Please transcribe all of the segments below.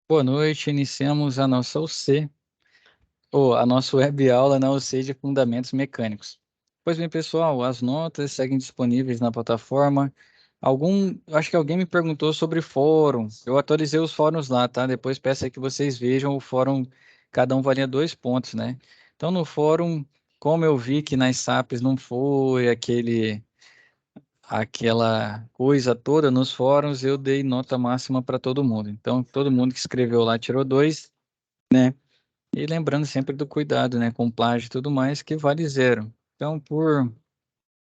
Boa noite, iniciamos a nossa UC, ou a nossa web aula na UC de Fundamentos Mecânicos. Pois bem, pessoal, as notas seguem disponíveis na plataforma. Acho que alguém me perguntou sobre fórum. Eu atualizei os fóruns lá, tá? Depois peço aí que vocês vejam o fórum, cada um valia 2 pontos, né? Então, no fórum, como eu vi que nas SAPs não foi aquela coisa toda nos fóruns, eu dei nota máxima para todo mundo. Então, todo mundo que escreveu lá tirou 2, né? E lembrando sempre do cuidado, né, com plágio e tudo mais, que vale 0. Então,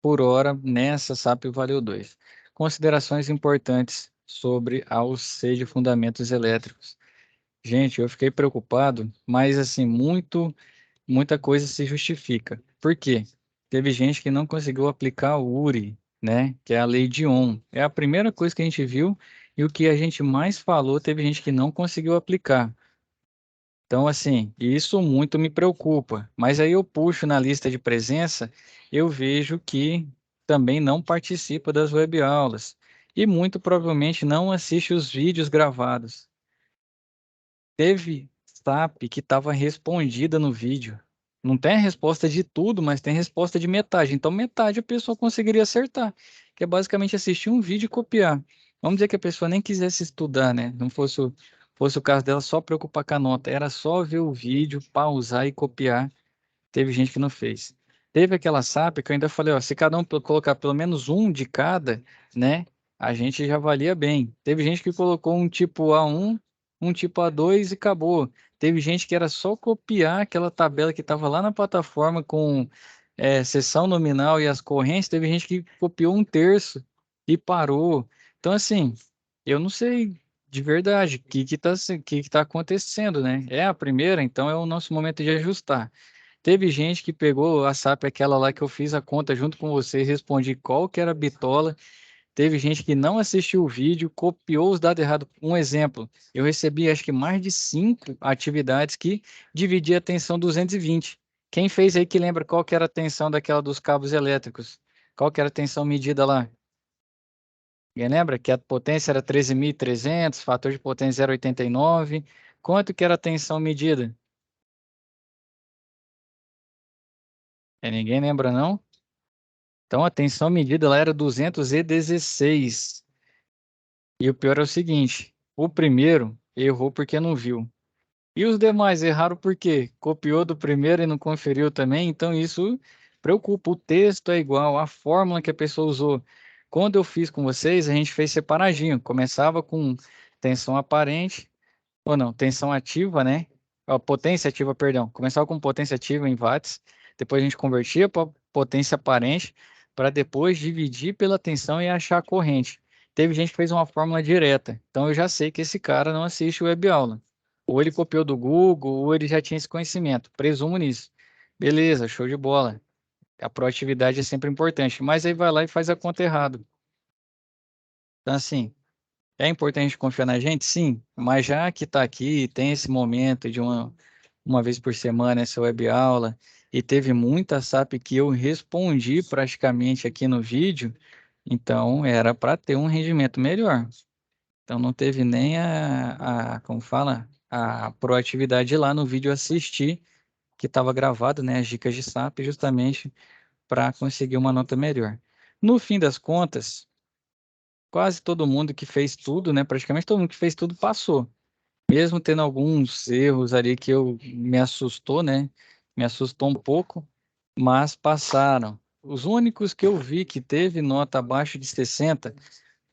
por hora, nessa SAP valeu 2. Considerações importantes sobre a UC de Fundamentos Elétricos. Gente, eu fiquei preocupado, mas assim, muita coisa se justifica. Por quê? Teve gente que não conseguiu aplicar o URI, né, que é a lei de Ohm. É a primeira coisa que a gente viu e o que a gente mais falou, teve gente que não conseguiu aplicar. Então, assim, isso muito me preocupa. Mas aí eu puxo na lista de presença, eu vejo que também não participa das webaulas e muito provavelmente não assiste os vídeos gravados. Teve SAP que estava respondida no vídeo. Não tem a resposta de tudo, mas tem resposta de metade. Então, metade a pessoa conseguiria acertar, que é basicamente assistir um vídeo e copiar. Vamos dizer que a pessoa nem quisesse estudar, né? Não fosse o caso dela só preocupar com a nota. Era só ver o vídeo, pausar e copiar. Teve gente que não fez. Teve aquela SAP que eu ainda falei, ó, se cada um colocar pelo menos um de cada, né, a gente já valia bem. Teve gente que colocou um tipo A1, um tipo A2 e acabou. Teve gente que era só copiar aquela tabela que estava lá na plataforma com seção nominal e as correntes. Teve gente que copiou 1/3 e parou. Então, assim, eu não sei de verdade o que tá acontecendo, né? É a primeira, então é o nosso momento de ajustar. Teve gente que pegou a SAP, aquela lá que eu fiz a conta junto com você, e respondi qual que era a bitola. Teve gente que não assistiu o vídeo, copiou os dados errados. Um exemplo, eu recebi acho que mais de 5 atividades que dividia a tensão 220. Quem fez aí que lembra qual que era a tensão daquela dos cabos elétricos? Qual que era a tensão medida lá? Quem lembra que a potência era 13.300, fator de potência 0,89. Quanto que era a tensão medida? Ninguém lembra, não? Então a tensão medida lá era 216. E o pior é o seguinte: o primeiro errou porque não viu. E os demais erraram porque copiou do primeiro e não conferiu também. Então isso preocupa. O texto é igual, a fórmula que a pessoa usou. Quando eu fiz com vocês, a gente fez separadinho. Começava com tensão aparente, ou não, tensão ativa, né? Ó, potência ativa, perdão. Começava com potência ativa em watts, depois a gente convertia para potência aparente, para depois dividir pela tensão e achar a corrente. Teve gente que fez uma fórmula direta, então eu já sei que esse cara não assiste web aula. Ou ele copiou do Google, ou ele já tinha esse conhecimento. Presumo nisso. Beleza, show de bola. A proatividade é sempre importante, mas aí vai lá e faz a conta errada. Então, assim, é importante confiar na gente? Sim, mas já que está aqui, tem esse momento de uma vez por semana essa web aula, e teve muita SAP que eu respondi praticamente aqui no vídeo, então era para ter um rendimento melhor. Então não teve nem como fala, a proatividade lá no vídeo assistir, que estava gravado, né, as dicas de SAP, justamente para conseguir uma nota melhor. No fim das contas, quase todo mundo que fez tudo, né? Praticamente todo mundo que fez tudo passou. Mesmo tendo alguns erros ali que eu me assustou, né? Me assustou um pouco, mas passaram. Os únicos que eu vi que teve nota abaixo de 60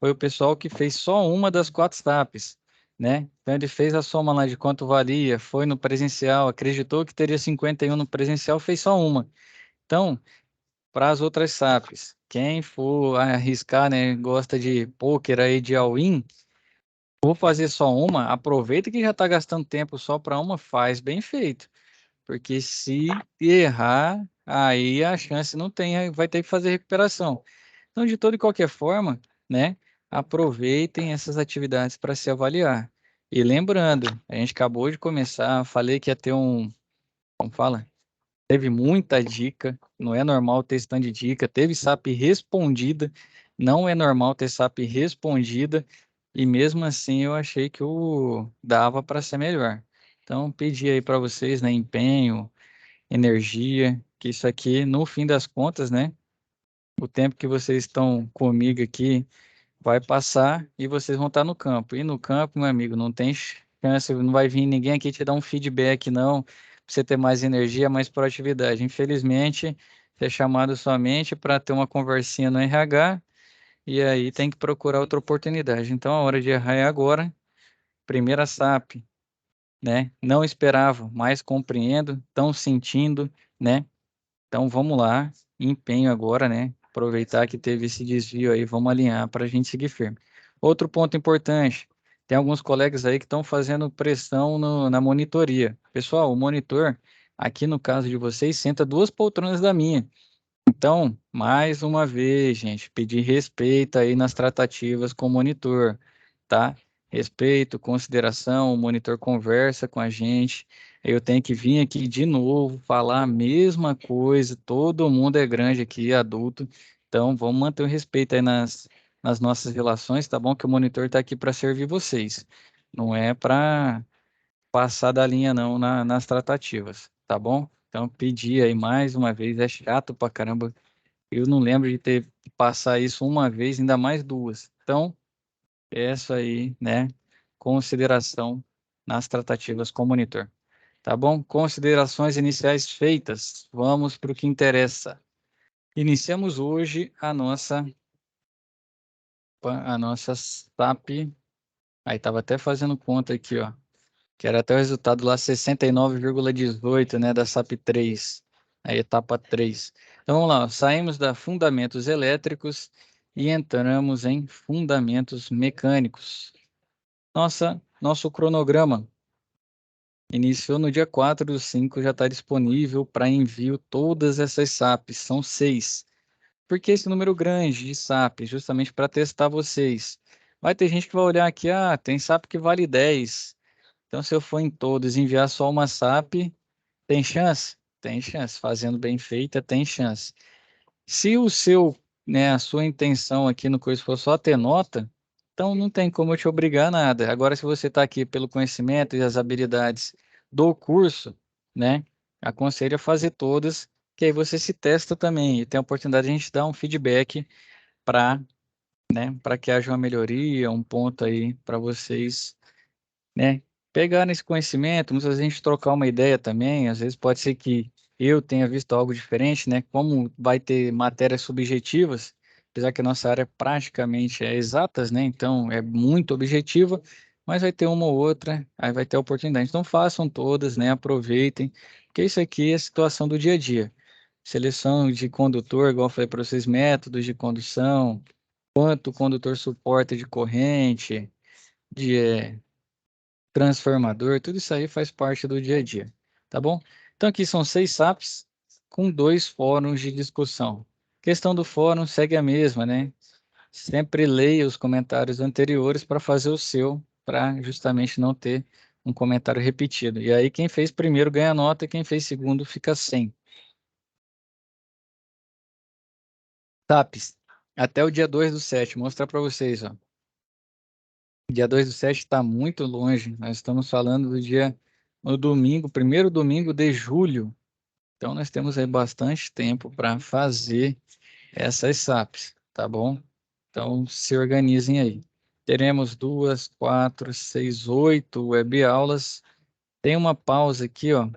foi o pessoal que fez só uma das 4 etapas, né? Então ele fez a soma lá de quanto valia, foi no presencial, acreditou que teria 51 no presencial, fez só uma. Então, para as outras SAPs, quem for arriscar, né, gosta de poker aí de all-in, vou fazer só uma, aproveita que já está gastando tempo só para uma, faz bem feito. Porque se errar, aí a chance não tem, vai ter que fazer recuperação. Então, de toda e qualquer forma, né, aproveitem essas atividades para se avaliar. E lembrando, a gente acabou de começar, falei que ia ter como fala? Teve muita dica, não é normal ter stand de dica. Teve SAP respondida, não é normal ter SAP respondida. e mesmo assim eu achei que o dava para ser melhor. Então, pedi aí para vocês, né, empenho, energia, que isso aqui, no fim das contas, né, o tempo que vocês estão comigo aqui vai passar e vocês vão estar no campo. E no campo, meu amigo, não tem chance, não vai vir ninguém aqui te dar um feedback, não, pra você ter mais energia, mais proatividade. Infelizmente, você é chamado somente para ter uma conversinha no RH e aí tem que procurar outra oportunidade. Então, a hora de errar é agora. Primeira SAP, né? Não esperava, mas compreendo, estão sentindo, né? Então vamos lá, empenho agora, né? Aproveitar que teve esse desvio aí, vamos alinhar para a gente seguir firme. Outro ponto importante, tem alguns colegas aí que estão fazendo pressão na monitoria. Pessoal, o monitor, aqui no caso de vocês, senta duas poltronas da minha. Então, mais uma vez, gente, pedir respeito aí nas tratativas com o monitor, tá? Respeito, consideração, o monitor conversa com a gente. Eu tenho que vir aqui de novo falar a mesma coisa. Todo mundo é grande aqui, adulto. Então, vamos manter o respeito aí nas nossas relações, tá bom? Que o monitor está aqui para servir vocês. Não é para passar da linha, não, nas tratativas, tá bom? Então, pedir aí mais uma vez, é chato pra caramba. Eu não lembro de ter que passar isso uma vez, ainda mais duas. Então, peço aí, né, consideração nas tratativas com o monitor. Tá bom? Considerações iniciais feitas. Vamos para o que interessa. Iniciamos hoje a nossa SAP. Aí estava até fazendo conta aqui, ó, que era até o resultado lá 69,18, né, da SAP 3, a etapa 3. Então vamos lá, ó, saímos da fundamentos elétricos e entramos em fundamentos mecânicos. Nosso cronograma iniciou no dia 4/5, já está disponível para envio todas essas SAPs, são 6. Por que esse número grande de SAP? Justamente para testar vocês. Vai ter gente que vai olhar aqui, tem SAP que vale 10. Então, se eu for em todos e enviar só uma SAP, tem chance? Tem chance. Fazendo bem feita, tem chance. Se o seu, né, a sua intenção aqui no curso for só ter nota, então não tem como eu te obrigar a nada. Agora, se você está aqui pelo conhecimento e as habilidades do curso, né, aconselho a fazer todas, que aí você se testa também e tem a oportunidade de a gente dar um feedback para, né, para que haja uma melhoria, um ponto aí para vocês, né? Pegar nesse conhecimento, muitas vezes a gente trocar uma ideia também, às vezes pode ser que eu tenha visto algo diferente, né? Como vai ter matérias subjetivas, apesar que a nossa área praticamente é exatas, né? Então é muito objetiva, mas vai ter uma ou outra, aí vai ter oportunidade. Então façam todas, né? Aproveitem, porque isso aqui é a situação do dia a dia. Seleção de condutor, igual eu falei para vocês, métodos de condução, quanto o condutor suporta de corrente, de transformador, tudo isso aí faz parte do dia a dia, tá bom? Então aqui são 6 SAPs com 2 fóruns de discussão. Questão do fórum segue a mesma, né? Sempre leia os comentários anteriores para fazer o seu, para justamente não ter um comentário repetido. E aí quem fez primeiro ganha nota, quem fez segundo fica sem. SAPs, até o dia 2/7, mostrar para vocês, ó. Dia 2/7 está muito longe, nós estamos falando do dia, no domingo, primeiro domingo de julho. Então, nós temos aí bastante tempo para fazer essas SAPs, tá bom? Então, se organizem aí. Teremos 2, 4, 6, 8 webaulas. Tem uma pausa aqui, ó.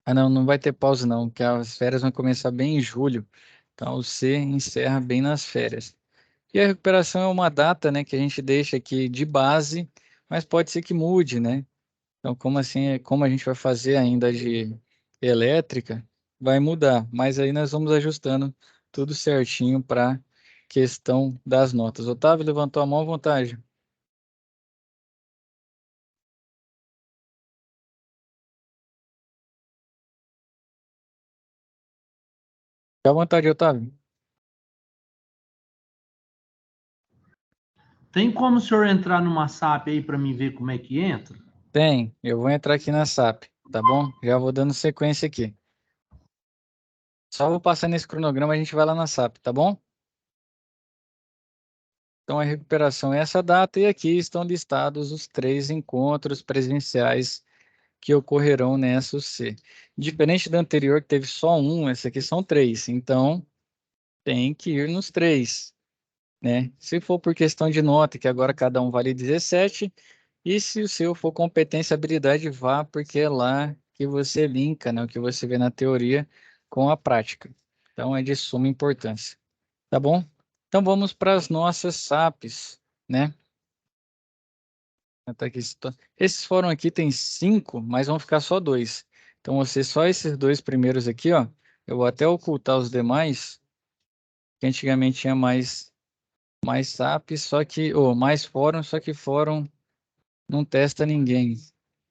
Ah, não, não vai ter pausa não, porque as férias vão começar bem em julho. Então, você encerra bem nas férias. E a recuperação é uma data, né, que a gente deixa aqui de base, mas pode ser que mude, né? Então, como assim, como a gente vai fazer ainda de elétrica, vai mudar, mas aí nós vamos ajustando tudo certinho para questão das notas. Otávio levantou a mão à vontade. Fica à vontade, Otávio. Tem como o senhor entrar numa SAP aí para mim ver como é que entra? Tem, eu vou entrar aqui na SAP, tá bom? Já vou dando sequência aqui. Só vou passar nesse cronograma, a gente vai lá na SAP, tá bom? Então, a recuperação é essa data e aqui estão listados os 3 encontros presenciais que ocorrerão nessa UC. Diferente da anterior, que teve só um, essa aqui são 3. Então, tem que ir nos 3, né? Se for por questão de nota, que agora cada um vale 17, e se o seu for competência e habilidade, vá, porque é lá que você linka, né, o que você vê na teoria com a prática. Então, é de suma importância. Tá bom? Então, vamos para as nossas SAPs, né? Tá aqui, esses foram aqui, tem 5, mas vão ficar só 2. Então, você só esses 2 primeiros aqui, ó. Eu vou até ocultar os demais, que antigamente tinha mais SAPs, só que, ou mais fóruns, só que fórum não testa ninguém.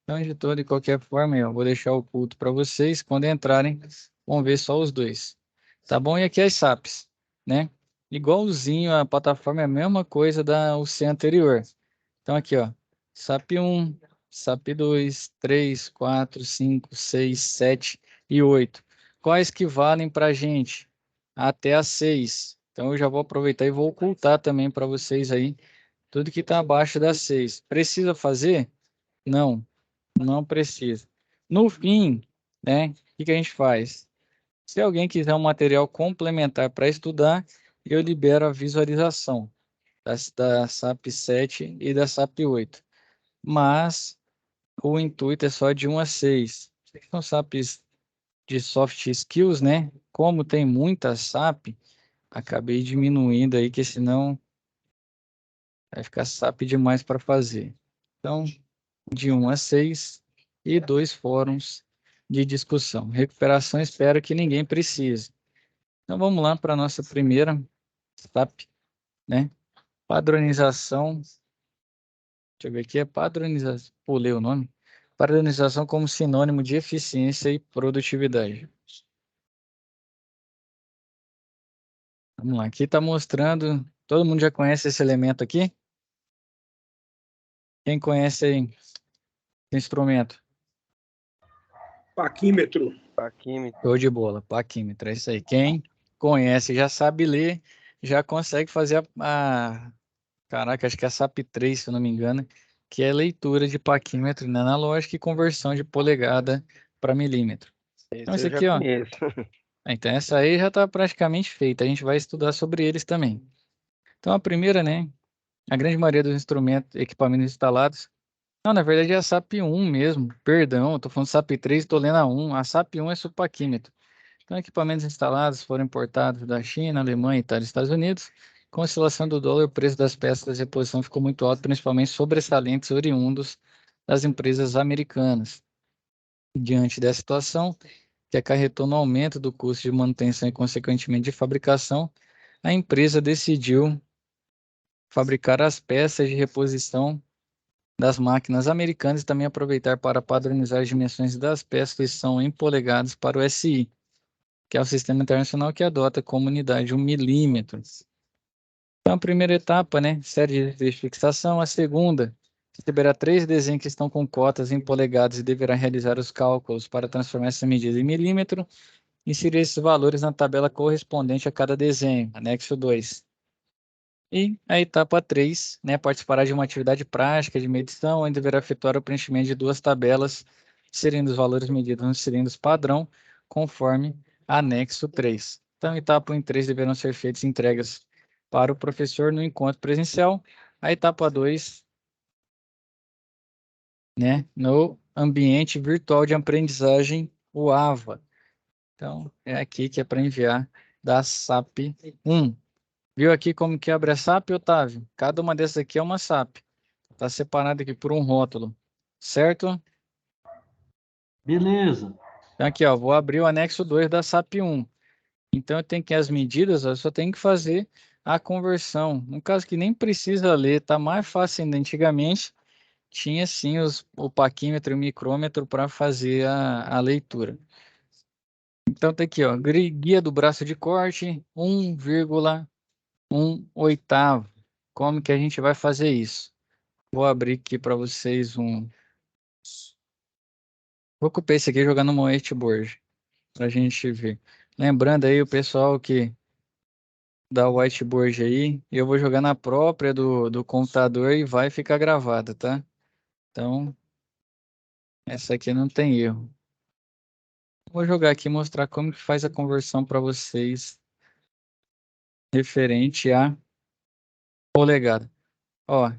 Então, de toda e qualquer forma, eu vou deixar oculto para vocês. Quando entrarem, vão ver só os 2. Tá bom? E aqui as SAPs, né? Igualzinho, a plataforma é a mesma coisa da UC anterior. Então, aqui, ó. SAP 1, SAP 2, 3, 4, 5, 6, 7 e 8. Quais que valem para a gente? Até a 6. Então, eu já vou aproveitar e vou ocultar também para vocês aí tudo que está abaixo da 6. Precisa fazer? Não, não precisa. No fim, né, o que que a gente faz? Se alguém quiser um material complementar para estudar, eu libero a visualização da SAP 7 e da SAP 8. Mas o intuito é só de 1 a 6. São SAPs de soft skills, né? Como tem muita SAP, acabei diminuindo aí, que senão vai ficar SAP demais para fazer. Então, de 1 a 6 e 2 fóruns de discussão. Recuperação, espero que ninguém precise. Então, vamos lá para a nossa primeira SAP, né? Padronização. Deixa eu ver aqui, é padronização. Pulei o nome. Padronização como sinônimo de eficiência e produtividade. Vamos lá, aqui está mostrando. Todo mundo já conhece esse elemento aqui? Quem conhece aí esse instrumento? Paquímetro. Paquímetro. Show de bola, paquímetro, é isso aí. Quem conhece, já sabe ler, já consegue fazer caraca, acho que é a SAP 3, se eu não me engano, que é leitura de paquímetro né, analógico e conversão de polegada para milímetro. Então, Esse esse eu já aqui, ó. conheço. Então, essa aí já está praticamente feita. A gente vai estudar sobre eles também. Então, a primeira, né? A grande maioria dos instrumentos, equipamentos instalados. Não, na verdade é a SAP 1 mesmo. Perdão, eu tô falando SAP 3, estou lendo a 1. A SAP 1 é subpaquímetro. Então, equipamentos instalados foram importados da China, Alemanha, Itália e Estados Unidos. Com a oscilação do dólar, o preço das peças de reposição ficou muito alto, principalmente sobressalentes oriundos das empresas americanas. Diante dessa situação, que acarretou no aumento do custo de manutenção e, consequentemente, de fabricação, a empresa decidiu fabricar as peças de reposição das máquinas americanas e também aproveitar para padronizar as dimensões das peças que são em polegadas para o SI, que é o sistema internacional que adota como unidade 1 milímetro. Então, a primeira etapa, né, série de fixação. A segunda, receberá 3 desenhos que estão com cotas em polegadas e deverá realizar os cálculos para transformar essa medida em milímetro e inserir esses valores na tabela correspondente a cada desenho, anexo 2. E a etapa 3, né, participará de uma atividade prática de medição, onde deverá efetuar o preenchimento de 2 tabelas, inserindo os valores medidos nos cilindros padrão, conforme anexo 3. Então, etapa 1 e 3 deverão ser feitas entregas para o professor no encontro presencial. A etapa 2, né, no ambiente virtual de aprendizagem, o AVA. Então, é aqui que é para enviar da SAP 1. Viu aqui como que abre a SAP, Otávio? Cada uma dessas aqui é uma SAP. Está separada aqui por um rótulo, certo? Beleza. Então aqui, ó, vou abrir o anexo 2 da SAP 1. Então eu tenho que as medidas, ó, eu só tenho que fazer a conversão. No caso que nem precisa ler, tá mais fácil ainda. Antigamente tinha sim o paquímetro e o micrômetro para fazer a leitura. Então tá aqui, ó, guia do braço de corte, 1,1/8. Como que a gente vai fazer isso? Vou abrir aqui para vocês um. Vou copiar esse aqui e jogar no whiteboard para a gente ver. Lembrando aí o pessoal que da whiteboard aí. Eu vou jogar na própria do computador e vai ficar gravada, tá? Então, essa aqui não tem erro. Vou jogar aqui e mostrar como que faz a conversão para vocês referente a polegada. Ó,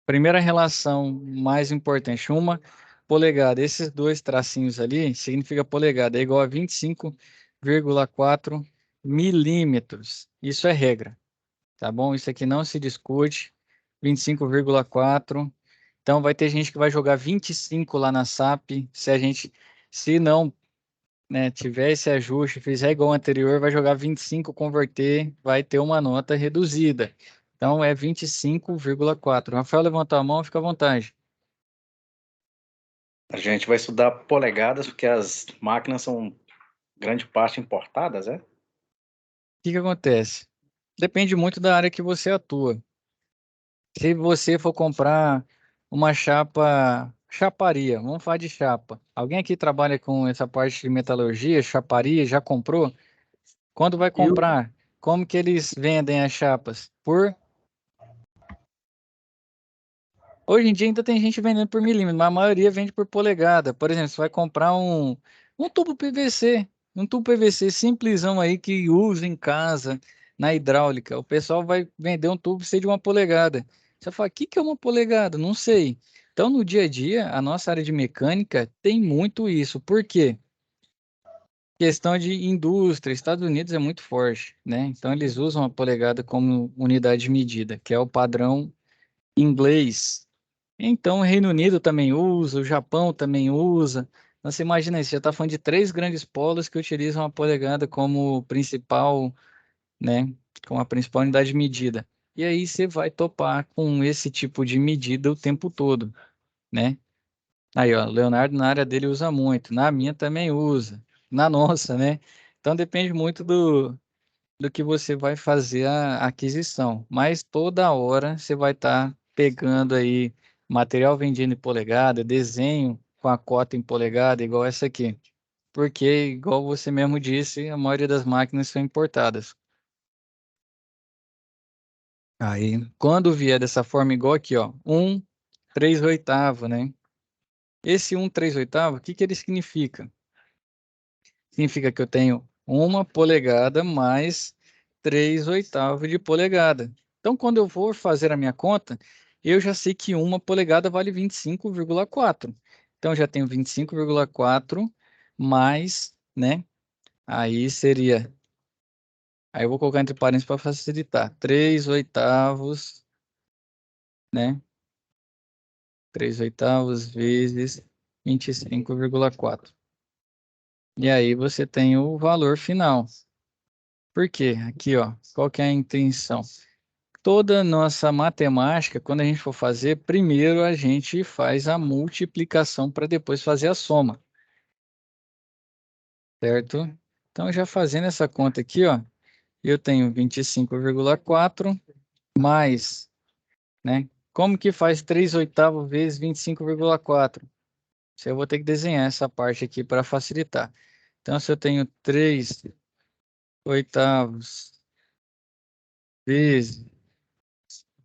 primeira relação mais importante, uma polegada. Esses dois tracinhos ali significa polegada, é igual a 25,4 milímetros. Isso é regra, tá bom? Isso aqui não se discute. 25,4. Então vai ter gente que vai jogar 25 lá na SAP. Se não, né, tiver esse ajuste, fizer igual ao anterior, vai jogar 25, converter, vai ter uma nota reduzida. Então é 25,4. Rafael levantou a mão, fica à vontade. A gente vai estudar polegadas, porque as máquinas são grande parte importadas, é? O que que acontece? Depende muito da área que você atua. Se você for comprar uma chaparia, vamos falar de chapa. Alguém aqui trabalha com essa parte de metalurgia, chaparia, já comprou? Quando vai Eu, comprar, como que eles vendem as chapas? Hoje em dia ainda tem gente vendendo por milímetro, mas a maioria vende por polegada. Por exemplo, você vai comprar um tubo PVC, um tubo PVC simplesão aí que usa em casa, na hidráulica. O pessoal vai vender um tubo ser de 1 polegada. Você fala, o que que é 1 polegada? Não sei. Então, no dia a dia, a nossa área de mecânica tem muito isso. Por quê? Questão de indústria, Estados Unidos é muito forte, né? Então, eles usam a polegada como unidade de medida, que é o padrão inglês. Então, o Reino Unido também usa, o Japão também usa. Então, você imagina isso, já está falando de três grandes polos que utilizam a polegada como principal, né, como a principal unidade de medida. E aí você vai topar com esse tipo de medida o tempo todo, né? Aí, ó, Leonardo na área dele usa muito, na minha também usa, na nossa, né? Então depende muito do que você vai fazer a aquisição. Mas toda hora você vai estar pegando aí material vendido em polegada, desenho com a cota em polegada, igual essa aqui. Porque, igual você mesmo disse, a maioria das máquinas são importadas. Aí, quando vier dessa forma igual aqui, ó, 1/3/8, né? Esse 1/3/8, o que que ele significa? Significa que eu tenho 1 polegada mais 3/8 de polegada. Então, quando eu for fazer a minha conta, eu já sei que 1 polegada vale 25,4. Então, eu já tenho 25,4 mais, né? Aí seria. Aí eu vou colocar entre parênteses para facilitar. 3/8, né? 3/8 vezes 25,4. E aí você tem o valor final. Por quê? Aqui, ó, qual que é a intenção? Toda nossa matemática, quando a gente for fazer, primeiro a gente faz a multiplicação para depois fazer a soma, certo? Então, já fazendo essa conta aqui, ó, eu tenho 25,4 mais, né? Como que faz 3/8 vezes 25,4? Isso eu vou ter que desenhar essa parte aqui para facilitar. Então, se eu tenho 3/8 vezes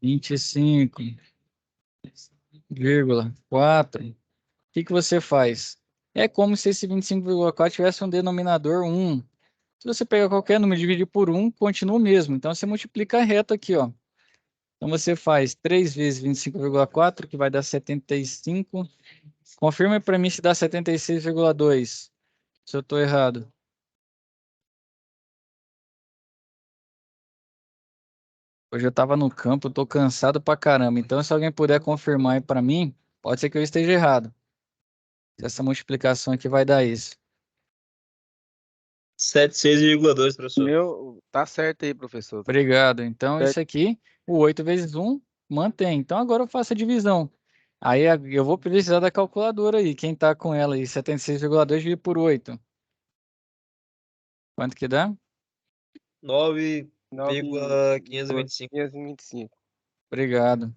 25,4, o que que você faz? É como se esse 25,4 tivesse um denominador 1. Se você pegar qualquer número e dividir por 1, continua o mesmo. Então, você multiplica reto aqui, ó. Então, você faz 3 vezes 25,4, que vai dar 75. Confirma para mim se dá 76,2. Se eu estou errado. Hoje eu estava no campo, estou cansado pra caramba. Então, se alguém puder confirmar aí para mim, pode ser que eu esteja errado. Essa multiplicação aqui vai dar isso. 76,2, professor. Meu, tá certo aí, professor. Obrigado. Então, isso aqui, o 8 vezes 1, mantém. Então, agora eu faço a divisão. Aí, eu vou precisar da calculadora aí. Quem tá com ela aí? 76,2 dividido por 8. Quanto que dá? 9,525. 9.525. Obrigado.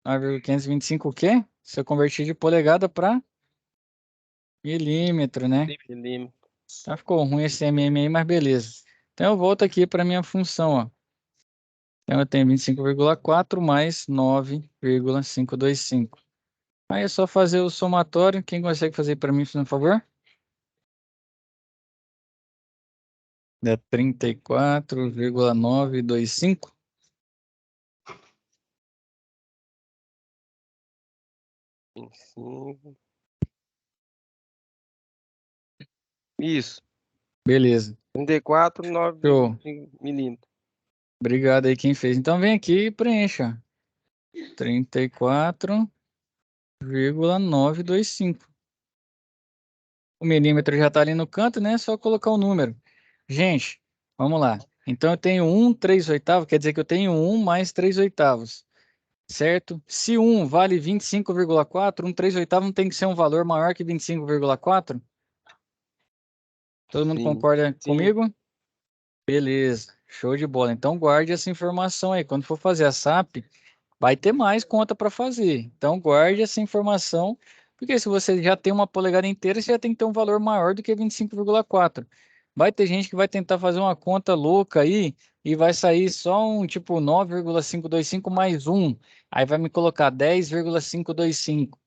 9,525 o quê? Se eu convertir de polegada para milímetro, né? Milímetro. Tá, ficou ruim esse mm aí, mas beleza. Então eu volto aqui para minha função, ó. Então eu tenho 25,4 mais 9,525. Aí é só fazer o somatório. Quem consegue fazer para mim, por favor? Dá 34,925. Cinco. Isso. Beleza. 34, 9 Show. milímetros. Obrigado aí quem fez. Então vem aqui e preencha. 34,925. O milímetro já está ali no canto, né? É só colocar o número. Gente, vamos lá. Então eu tenho 1/3/8, quer dizer que eu tenho 1 mais 3/8. Certo? Se 1 vale 25,4, 1/3/8 não tem que ser um valor maior que 25,4? Todo mundo Sim. concorda Sim. comigo? Beleza, show de bola. Então guarde essa informação aí. Quando for fazer a SAP, vai ter mais conta para fazer. Então guarde essa informação, porque se você já tem uma polegada inteira, você já tem que ter um valor maior do que 25,4. Vai ter gente que vai tentar fazer uma conta louca aí e vai sair só um tipo 9,525 mais 1. Aí vai me colocar 10,525.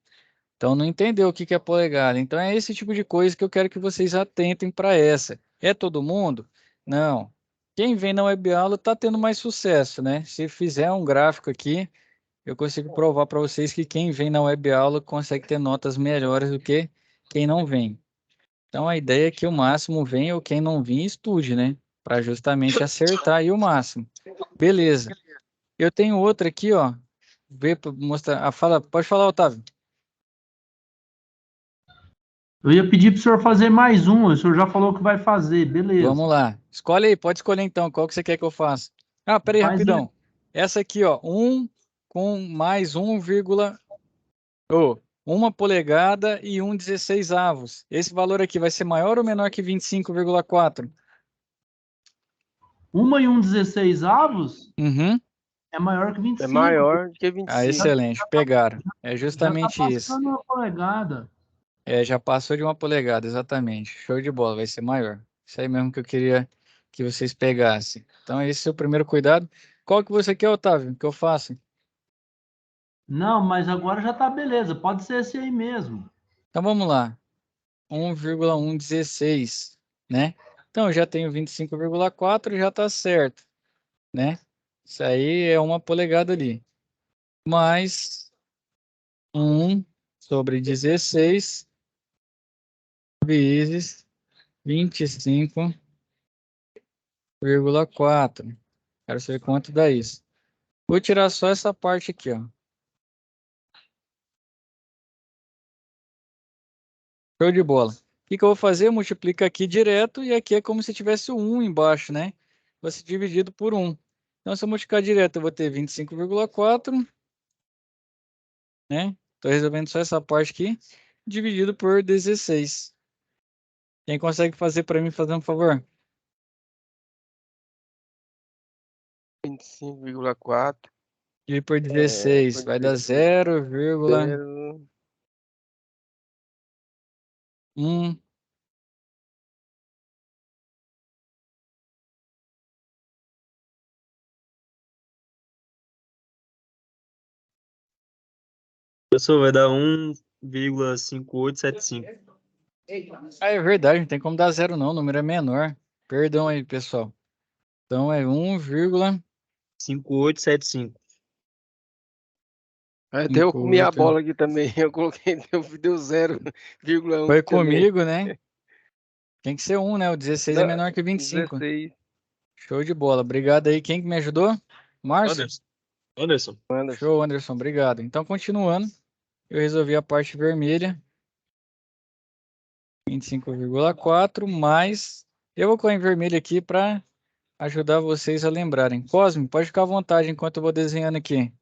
Então não entendeu o que que é polegada. Então é esse tipo de coisa que eu quero que vocês atentem para essa. É todo mundo? Não. Quem vem na web aula está tendo mais sucesso, né? Se fizer um gráfico aqui, eu consigo provar para vocês que quem vem na web aula consegue ter notas melhores do que quem não vem. Então a ideia é que o máximo venha ou quem não vir estude, né? Para justamente acertar aí o máximo. Beleza. Eu tenho outra aqui, ó. Vê para mostrar. Pode falar, Otávio. Eu ia pedir para o senhor fazer mais um, o senhor já falou que vai fazer, beleza. Vamos lá. Escolhe aí, pode escolher então. Qual que você quer que eu faça? Ah, peraí, Faz rapidão. Essa aqui, ó. 1 com mais 1, oh, 1 polegada e 1/16 avos. Esse valor aqui vai ser maior ou menor que 25,4? Uma e 1/16 avos Uhum. é maior que É 25. maior do que Ah, 25. excelente. Pegaram. É Já justamente está isso. passando uma polegada. É, já passou de 1 polegada, exatamente. Show de bola, vai ser maior. Isso aí mesmo que eu queria que vocês pegassem. Então, esse é o primeiro cuidado. Qual que você quer, Otávio, que eu faça? Não, mas agora já está beleza. Pode ser esse aí mesmo. Então, vamos lá. 1,116, né? Então, eu já tenho 25,4, já está certo, né? Isso aí é 1 polegada ali. Mais 1 sobre 16 vezes 25,4. Quero saber quanto dá isso. Vou tirar só essa parte aqui, ó. Show de bola. O que que eu vou fazer? Multiplica aqui direto e aqui é como se tivesse o 1 embaixo, né? Você dividido por 1. Então, se eu multiplicar direto, eu vou ter 25,4, né? Estou resolvendo só essa parte aqui, dividido por 16. Quem consegue fazer para mim, fazer um favor? 25,4. Dividir por 16, vai dar 0,1. 0. Professor, vai dar 1,5875. Ah, é verdade, não tem como dar 0 não, o número é menor. Perdão aí, pessoal. Então é 1,58. 5875. Até eu comi a bola aqui também. Eu coloquei, deu 0,1. Foi também. comigo, né? Tem que ser 1, né? O 16 é Não, menor que 25. 16. Show de bola. Obrigado aí. Quem que me ajudou? Márcio? Anderson. Show, Anderson. Obrigado. Então, continuando, eu resolvi a parte vermelha. 25,4 mais... Eu vou colocar em vermelho aqui para ajudar vocês a lembrarem. Cosme, pode ficar à vontade enquanto eu vou desenhando aqui.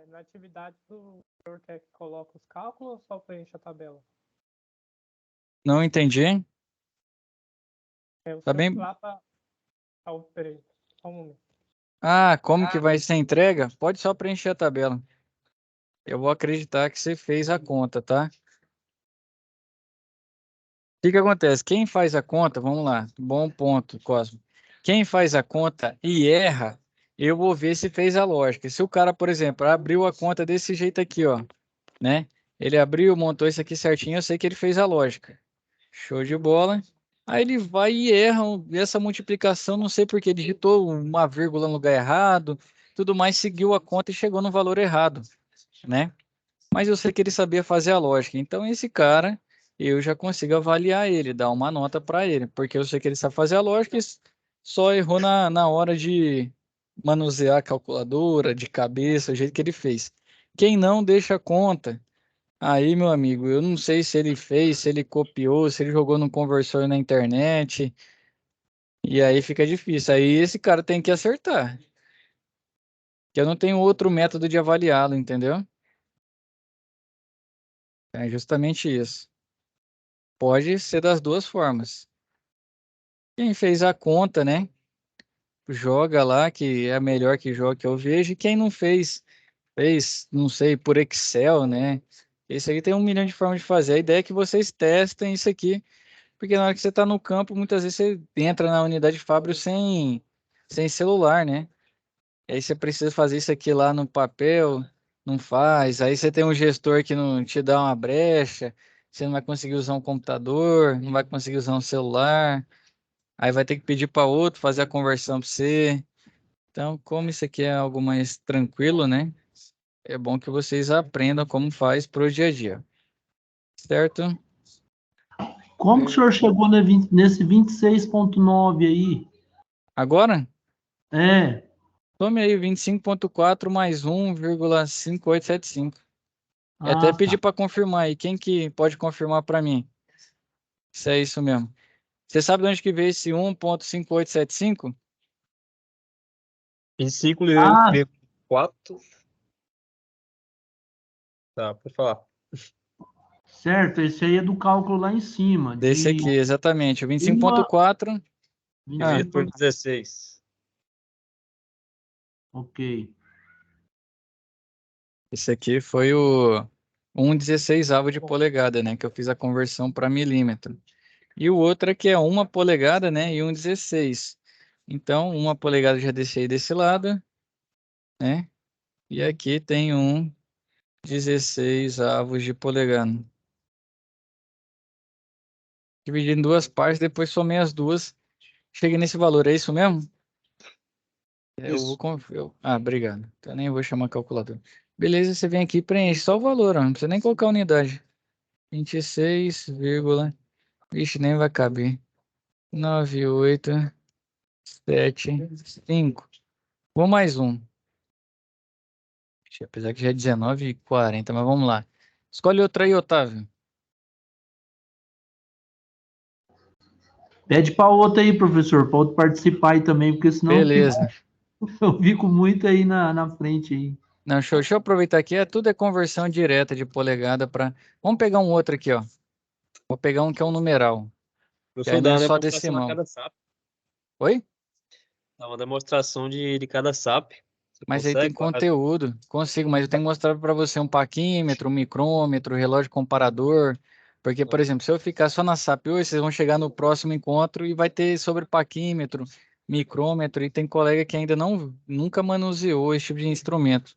Na atividade, o senhor quer que coloque os cálculos ou só preenche a tabela? Não entendi. O Tá senhor bem? lá tá... peraí, só um momento. Ah, como que vai ser a entrega? Pode só preencher a tabela. Eu vou acreditar que você fez a conta, tá? que acontece? Quem faz a conta, vamos lá, bom ponto, Cosmo. Quem faz a conta e erra, eu vou ver se fez a lógica. Se o cara, por exemplo, abriu a conta desse jeito aqui, ó, né? Ele abriu, montou isso aqui certinho, eu sei que ele fez a lógica. Show de bola. Aí ele vai e erra essa multiplicação, não sei porque digitou uma vírgula no lugar errado, tudo mais, seguiu a conta e chegou no valor errado, né? Mas eu sei que ele sabia fazer a lógica. Então, esse cara, eu já consigo avaliar ele, dar uma nota para ele, porque eu sei que ele sabe fazer a lógica e só errou na hora de manusear a calculadora, de cabeça, o jeito que ele fez. Quem não deixa a conta, aí, meu amigo, eu não sei se ele fez, se ele copiou, se ele jogou no conversor na internet, e aí fica difícil. Aí esse cara tem que acertar, que eu não tenho outro método de avaliá-lo, entendeu? É justamente isso. Pode ser das duas formas. Quem fez a conta, né? Joga lá, que é a melhor que joga que eu vejo. E quem não fez, fez, não sei, por Excel, né? Esse aí tem 1 milhão de formas de fazer. A ideia é que vocês testem isso aqui, porque na hora que você está no campo, muitas vezes você entra na unidade Fábio sem celular, né? E aí você precisa fazer isso aqui lá no papel, não faz. Aí você tem um gestor que não te dá uma brecha, você não vai conseguir usar um computador, não vai conseguir usar um celular. Aí vai ter que pedir para outro fazer a conversão para você. Então, como isso aqui é algo mais tranquilo, né? É bom que vocês aprendam como faz pro dia a dia. Certo? Como que o senhor chegou nesse 26,9 aí? Agora, É, tome aí 25,4 mais 1,5875. E até tá. pedir para confirmar aí. Quem que pode confirmar para mim? Se é isso mesmo. Você sabe de onde que veio esse 1,5875? 25,4. Tá, pode falar. Certo, esse aí é do cálculo lá em cima, Desse de aqui, exatamente. O uma 25,4. Ah, Dividido por 25. 16. Ok. esse aqui foi o 1,16avo de polegada, né? Que eu fiz a conversão para milímetro. E o outro aqui é 1 polegada, né? E 1,16. Então, 1 polegada já deixei desse lado, né? E aqui tem 1,16avos de polegada. Dividi em duas partes, depois somei as duas. Cheguei nesse valor, é isso mesmo? Eu vou. Isso. Obrigado. Então nem vou chamar calculador. Beleza, você vem aqui e preenche só o valor, ó. Não precisa nem colocar unidade. 26, Vixe, nem vai caber. 9875. Vou mais um. Ixi, apesar que já é 19,40, mas vamos lá. Escolhe outra aí, Otávio. Pede para outro aí, professor, para outro participar aí também, porque senão Beleza. eu fico muito aí na frente aí. Não, show. Deixa eu aproveitar aqui. Tudo é conversão direta de polegada para. Vamos pegar um outro aqui, ó. Vou pegar um que é um numeral. Eu Que aí sou não da é só demonstração a decimal. cada SAP. Oi? Dá uma demonstração de cada SAP. Você Mas aí tem consegue? conteúdo. Consigo, mas eu tenho que mostrar para você um paquímetro, um micrômetro, relógio comparador. Porque, por exemplo, se eu ficar só na SAP hoje, vocês vão chegar no próximo encontro e vai ter sobre paquímetro, micrômetro, e tem colega que ainda nunca manuseou esse tipo de instrumento.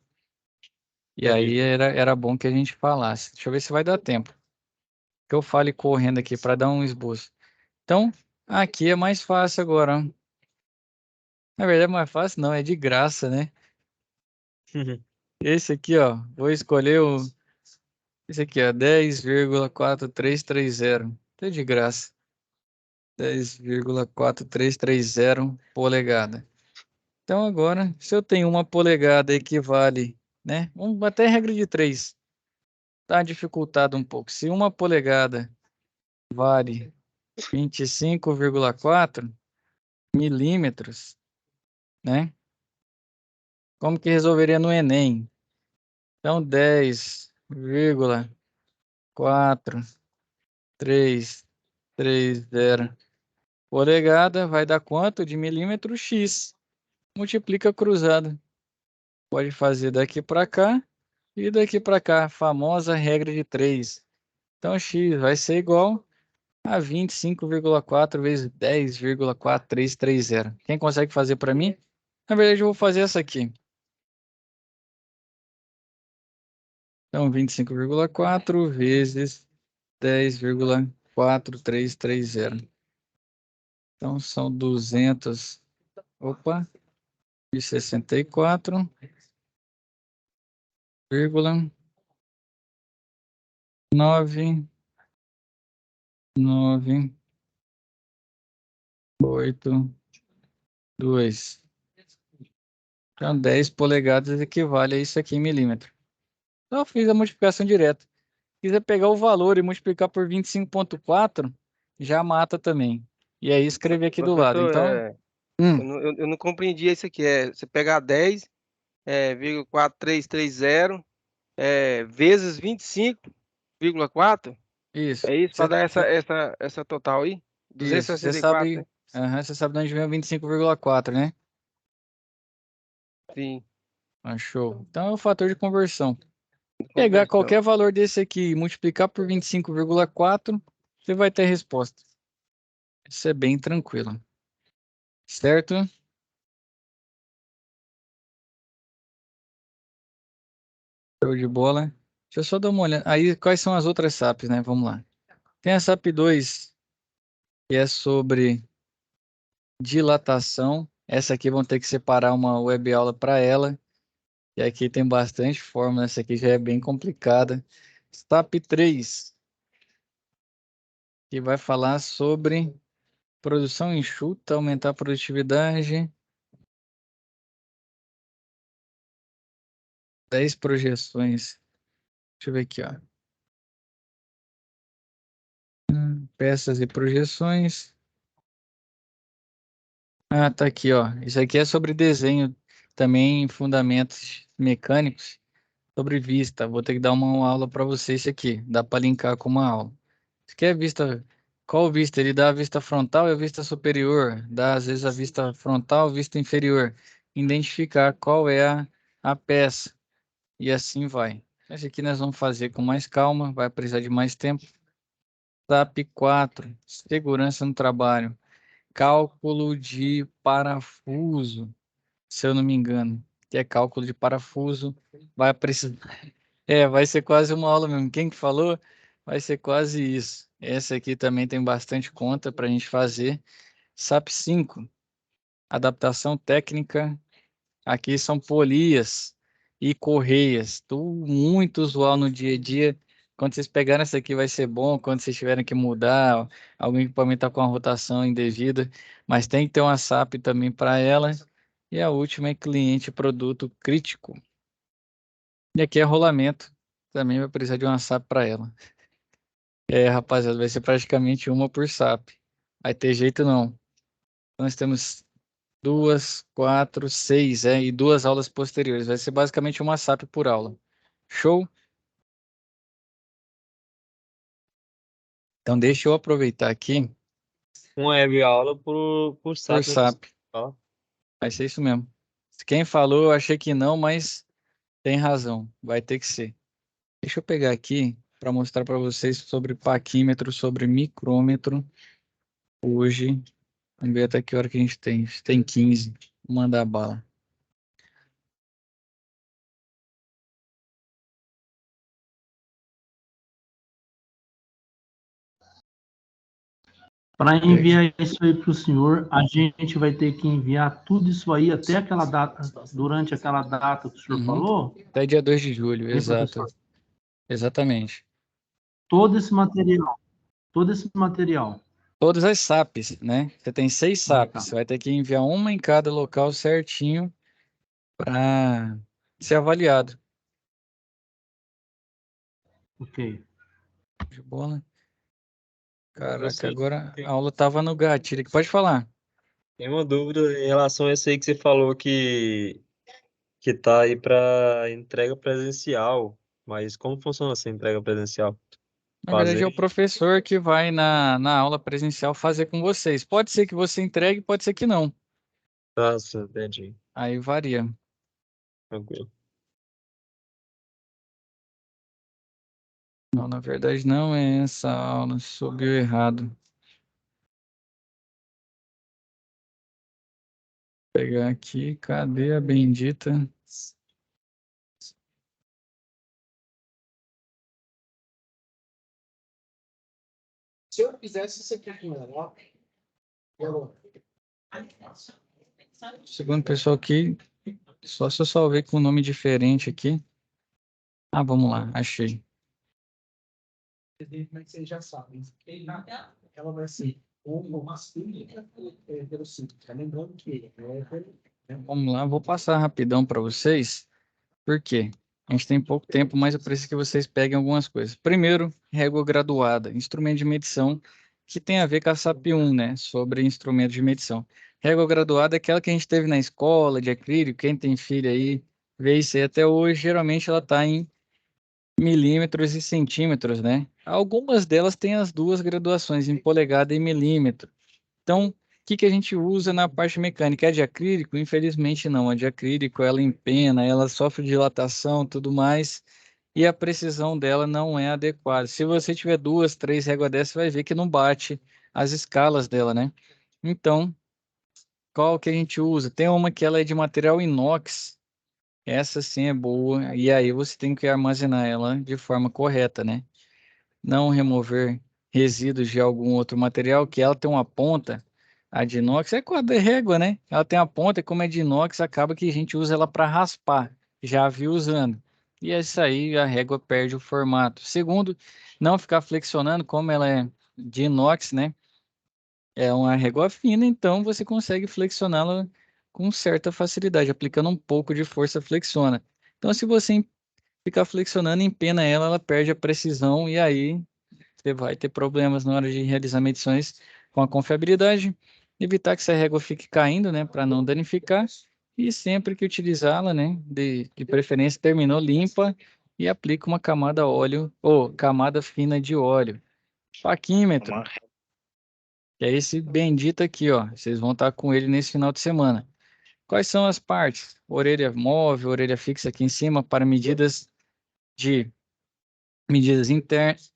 E aí Entendi. era bom que a gente falasse. Deixa eu ver se vai dar tempo. Que eu fale correndo aqui para dar um esboço. Então, aqui é mais fácil agora, ó. Na verdade, é mais fácil, não, é de graça, né? Esse aqui, ó, vou escolher esse aqui, ó, 10,4330. É de graça. 10,4330 polegada. Então agora, se eu tenho 1 polegada equivale, né? Vamos até regra de 3. Tá dificultado um pouco. Se 1 polegada vale 25,4 milímetros, né? Como que resolveria no Enem? Então, 10,4330 polegada vai dar quanto de milímetro? X. Multiplica cruzado. Pode fazer daqui para cá e daqui para cá. Famosa regra de 3. Então, X vai ser igual a 25,4 vezes 10,4330. Quem consegue fazer para mim? Na verdade, eu vou fazer essa aqui. Então, 25,4 vezes 10,4330. Então, são 200. Opa, e 64, vírgula 998,2. Então, 10 polegadas equivale a isso aqui em milímetro. Então, eu fiz a multiplicação direta. Se quiser pegar o valor e multiplicar por 25,4, já mata também. E aí escrever aqui do lado. Professor, Então, hum, eu não compreendi isso aqui. Você pegar 10, 0,4330, vezes 25,4. isso. É isso para dar essa total aí? Isso. Você 264, sabe, né? você sabe de onde vem o 25,4, né? Sim, Show. Então, é o fator de conversão. Pegar conversão. qualquer valor desse aqui e multiplicar por 25,4, você vai ter a resposta. Isso é bem tranquilo. Certo? Show de bola. Deixa eu só dar uma olhada. Aí, quais são as outras SAPs, né? Vamos lá. Tem a SAP 2, que é sobre dilatação. Essa aqui vão ter que separar uma web aula para ela. E aqui tem bastante fórmula. Essa aqui já é bem complicada. SAP 3, que vai falar sobre produção enxuta, aumentar a produtividade. 10 projeções. Deixa eu ver aqui, ó. Peças e projeções. Ah, tá aqui, ó. Isso aqui é sobre desenho, também fundamentos mecânicos, sobre vista. Vou ter que dar uma aula para vocês isso aqui. Dá para linkar com uma aula. Isso aqui é vista. Qual vista? Ele dá a vista frontal e a vista superior. Dá, às vezes, a vista frontal, vista inferior. Identificar qual é a peça. E assim vai. Esse aqui nós vamos fazer com mais calma, vai precisar de mais tempo. SAP 4, segurança no trabalho. Cálculo de parafuso, se eu não me engano. Que é cálculo de parafuso. Vai precisar. Vai ser quase uma aula mesmo. Quem que falou? Vai ser quase isso. Essa aqui também tem bastante conta para a gente fazer. SAP 5, adaptação técnica. Aqui são polias e correias. Muito usual no dia a dia. Quando vocês pegarem essa aqui vai ser bom. Quando vocês tiverem que mudar, algum equipamento está com a rotação indevida. Mas tem que ter uma SAP também para ela. E a última é cliente produto crítico. E aqui é rolamento. Também vai precisar de uma SAP para ela. Rapaziada, vai ser praticamente uma por SAP. Vai ter jeito não. Nós temos 2, 4, 6, e 2 aulas posteriores. Vai ser basicamente uma SAP por aula. Show? Então deixa eu aproveitar aqui Uma web aula por por SAP, né, SAP. pessoal? Vai ser isso mesmo. Quem falou, eu achei que não, mas tem razão. Vai ter que ser. Deixa eu pegar aqui para mostrar para vocês sobre paquímetro, sobre micrômetro. Hoje, vamos ver até que hora que a gente tem. Tem 15. Vou mandar bala. Para enviar isso aí para o senhor, a gente vai ter que enviar tudo isso aí até aquela data, durante aquela data que o senhor falou? Até dia 2 de julho, Hein, exato. professor? Exatamente. Todo esse material, todo esse material. Todas as SAPs, né? Você tem 6 Ah, SAPs. tá. Você vai ter que enviar uma em cada local certinho para ser avaliado. Ok. De bola. Caraca, Professor, agora a aula tava no gatilho aqui. Pode falar. tem uma dúvida em relação a isso aí que você falou que tá aí para entrega presencial. Mas como funciona essa entrega presencial? Na verdade, é o Fazer? professor que vai na aula presencial fazer com vocês. Pode ser que você entregue, pode ser que não. Nossa, entendi. Aí varia. Tranquilo. Não, na verdade não é essa aula, subiu errado. Vou pegar aqui, cadê a bendita? Se eu fizesse isso aqui com ela, ó. Segundo pessoal aqui, só se eu salvei com um nome diferente aqui. Ah, vamos lá, achei. Mas vocês já sabem. Ela vai ser ou masculina ou heterossexual. Lembrando que Vamos lá, vou passar rapidão para vocês. Por quê? A gente tem pouco tempo, mas eu preciso que vocês peguem algumas coisas. Primeiro, régua graduada, instrumento de medição, que tem a ver com a SAP 1, né? Sobre instrumento de medição. Régua graduada é aquela que a gente teve na escola, de acrílico. Quem tem filho aí, vê isso aí até hoje. Geralmente ela está em milímetros e centímetros, né? Algumas delas têm as duas graduações, em polegada e milímetro. Então, o que que a gente usa na parte mecânica? É de acrílico? Infelizmente não. A de acrílico, ela empena, ela sofre dilatação, tudo mais, e a precisão dela não é adequada. Se você tiver duas, três réguas dessas, você vai ver que não bate as escalas dela, né? Então, qual que a gente usa? Tem uma que ela é de material inox. Essa sim é boa, e aí você tem que armazenar ela de forma correta, né? Não remover resíduos de algum outro material, que ela tem uma ponta, a de inox é quadra régua, né? Ela tem a ponta, e como é de inox, acaba que a gente usa ela para raspar. Já vi usando. E isso aí a régua perde o formato. Segundo, não ficar flexionando, como ela é de inox, né? É uma régua fina, então você consegue flexioná-la com certa facilidade, aplicando um pouco de força flexiona. Então, se você ficar flexionando, empena ela, ela perde a precisão e aí você vai ter problemas na hora de realizar medições com a confiabilidade, evitar que essa régua fique caindo, né, para não danificar, e sempre que utilizá-la, né, de preferência terminou limpa e aplica uma camada óleo ou camada fina de óleo. Paquímetro, Uma que é esse bendito aqui, ó. Vocês vão estar com ele nesse final de semana. Quais são as partes? Orelha móvel, orelha fixa aqui em cima para de medidas internas,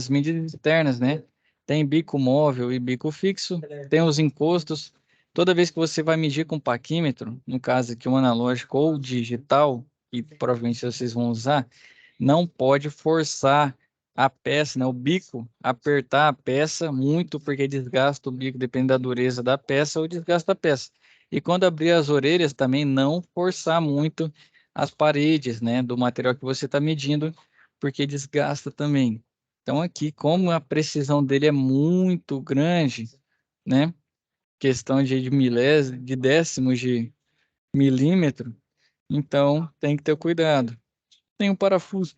medidas externas, né? Tem bico móvel e bico fixo, tem os encostos. Toda vez que você vai medir com paquímetro, no caso aqui um analógico ou digital, e provavelmente vocês vão usar, não pode forçar a peça, né? O bico, apertar a peça muito, porque desgasta o bico, depende da dureza da peça ou desgasta a peça. E quando abrir as orelhas, também não forçar muito as paredes, né? Do material que você está medindo, porque desgasta também. Então aqui, como a precisão dele é muito grande, né? Questão de milésimos, de décimos de milímetro, então tem que ter cuidado. Tem um parafuso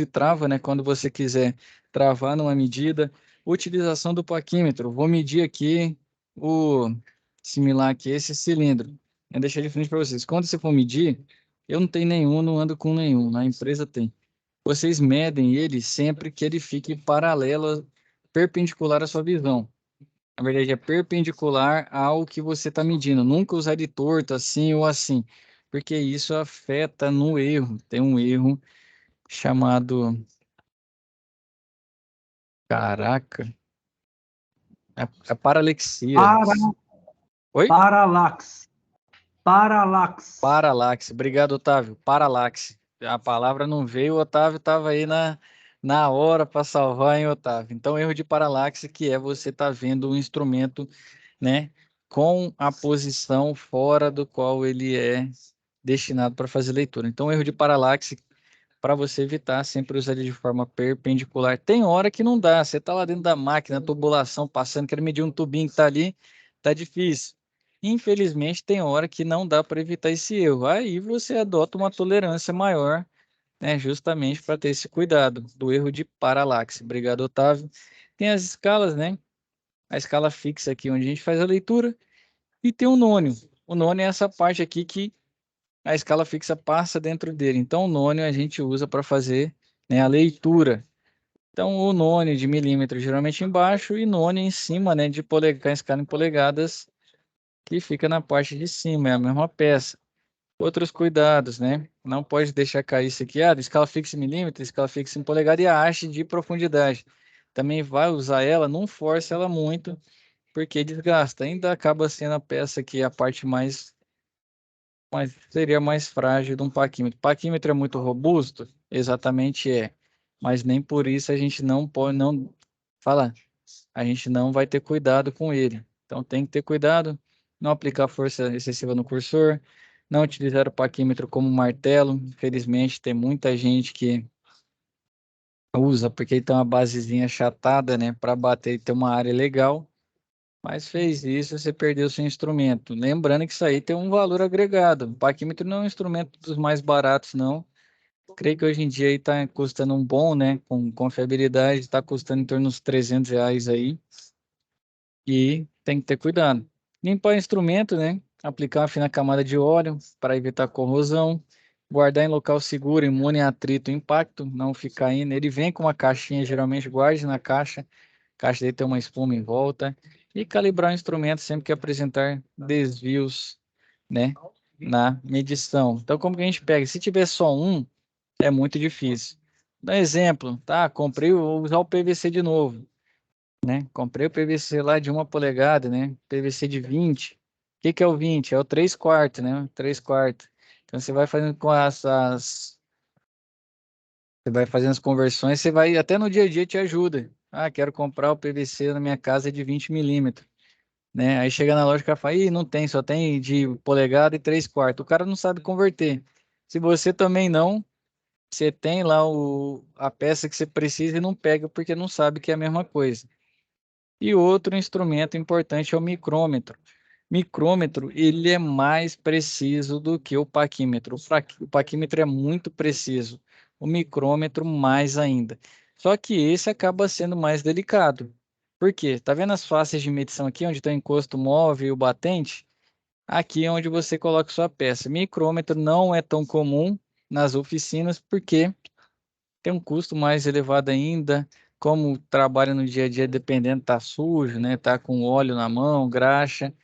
e trava, né? Quando você quiser travar numa medida, utilização do paquímetro. Vou medir aqui o similar aqui, esse cilindro. Eu deixei de frente para vocês. Quando você for medir, eu não tenho nenhum, não ando com nenhum, na empresa tem. Vocês medem ele sempre que ele fique paralelo, perpendicular à sua visão. Na verdade, é perpendicular ao que você está medindo. Nunca usar de torto assim ou assim, porque isso afeta no erro. Tem um erro chamado. Caraca, é paralexia. Para, Oi? paralaxe. Paralaxe. Paralaxe. Obrigado, Otávio. Paralaxe. A palavra não veio, o Otávio estava aí na hora para salvar, hein, Otávio? Então, erro de paralaxe, que é você estar vendo o instrumento, né, com a posição fora do qual ele é destinado para fazer leitura. Então, erro de paralaxe, para você evitar, sempre usar ele de forma perpendicular. Tem hora que não dá, você está lá dentro da máquina, tubulação passando, quer medir um tubinho que está ali, tá difícil. Infelizmente, tem hora que não dá para evitar esse erro. Aí você adota uma tolerância maior, né, justamente para ter esse cuidado do erro de paralaxe. Obrigado, Otávio. Tem as escalas, né? A escala fixa aqui, onde a gente faz a leitura, e tem o nônio. O nônio é essa parte aqui que a escala fixa passa dentro dele. Então, o nônio a gente usa para fazer, né, a leitura. Então, o nônio de milímetro geralmente embaixo e nônio em cima, né, de polegar, escala em polegadas, que fica na parte de cima, é a mesma peça. Outros cuidados, né? Não pode deixar cair isso aqui, escala fixa em milímetro, escala fixa em polegada e a haste de profundidade. Também vai usar ela, não force ela muito, porque desgasta. Ainda acaba sendo a peça que é a parte mais seria mais frágil de um paquímetro. Paquímetro é muito robusto? Exatamente é. Mas nem por isso a gente não pode, não fala, a gente não vai ter cuidado com ele. Então tem que ter cuidado, não aplicar força excessiva no cursor, não utilizar o paquímetro como martelo. Infelizmente, tem muita gente que usa porque ele tem uma basezinha achatada, né, para bater e ter uma área legal. Mas fez isso, você perdeu seu instrumento. Lembrando que isso aí tem um valor agregado. O paquímetro não é um instrumento dos mais baratos, não. Creio que hoje em dia aí está custando um bom, né? Com confiabilidade, está custando em torno dos R$ 300 aí. E tem que ter cuidado. Limpar o instrumento, né? Aplicar uma fina camada de óleo para evitar corrosão. Guardar em local seguro, imune a atrito e impacto, não ficar indo. Ele vem com uma caixinha, geralmente guarde na caixa. A caixa dele tem uma espuma em volta. E calibrar o instrumento sempre que apresentar desvios, né? Na medição. Então, como que a gente pega? Se tiver só um, é muito difícil. Dá um exemplo, tá? Comprei, vou usar o PVC de novo, né? Comprei o PVC lá de 1 polegada, né? PVC de 20. O que que é o 20? É o 3/4, né? 3/4. Então você vai fazendo com você vai fazendo as conversões, você vai até no dia a dia te ajuda. Ah, quero comprar o PVC na minha casa de 20 milímetros, né? Aí chega na loja e o cara fala, ih, não tem, só tem de polegada e 3/4. O cara não sabe converter. Se você também não, você tem lá a peça que você precisa e não pega porque não sabe que é a mesma coisa. E outro instrumento importante é o micrômetro. Micrômetro, ele é mais preciso do que o paquímetro. O paquímetro é muito preciso, o micrômetro mais ainda. Só que esse acaba sendo mais delicado. Por quê? Tá vendo as faces de medição aqui, onde está o encosto móvel e o batente? Aqui é onde você coloca sua peça. Micrômetro não é tão comum nas oficinas, porque tem um custo mais elevado ainda, como trabalha no dia a dia, dependendo, tá sujo, né? Tá com óleo na mão, graxa,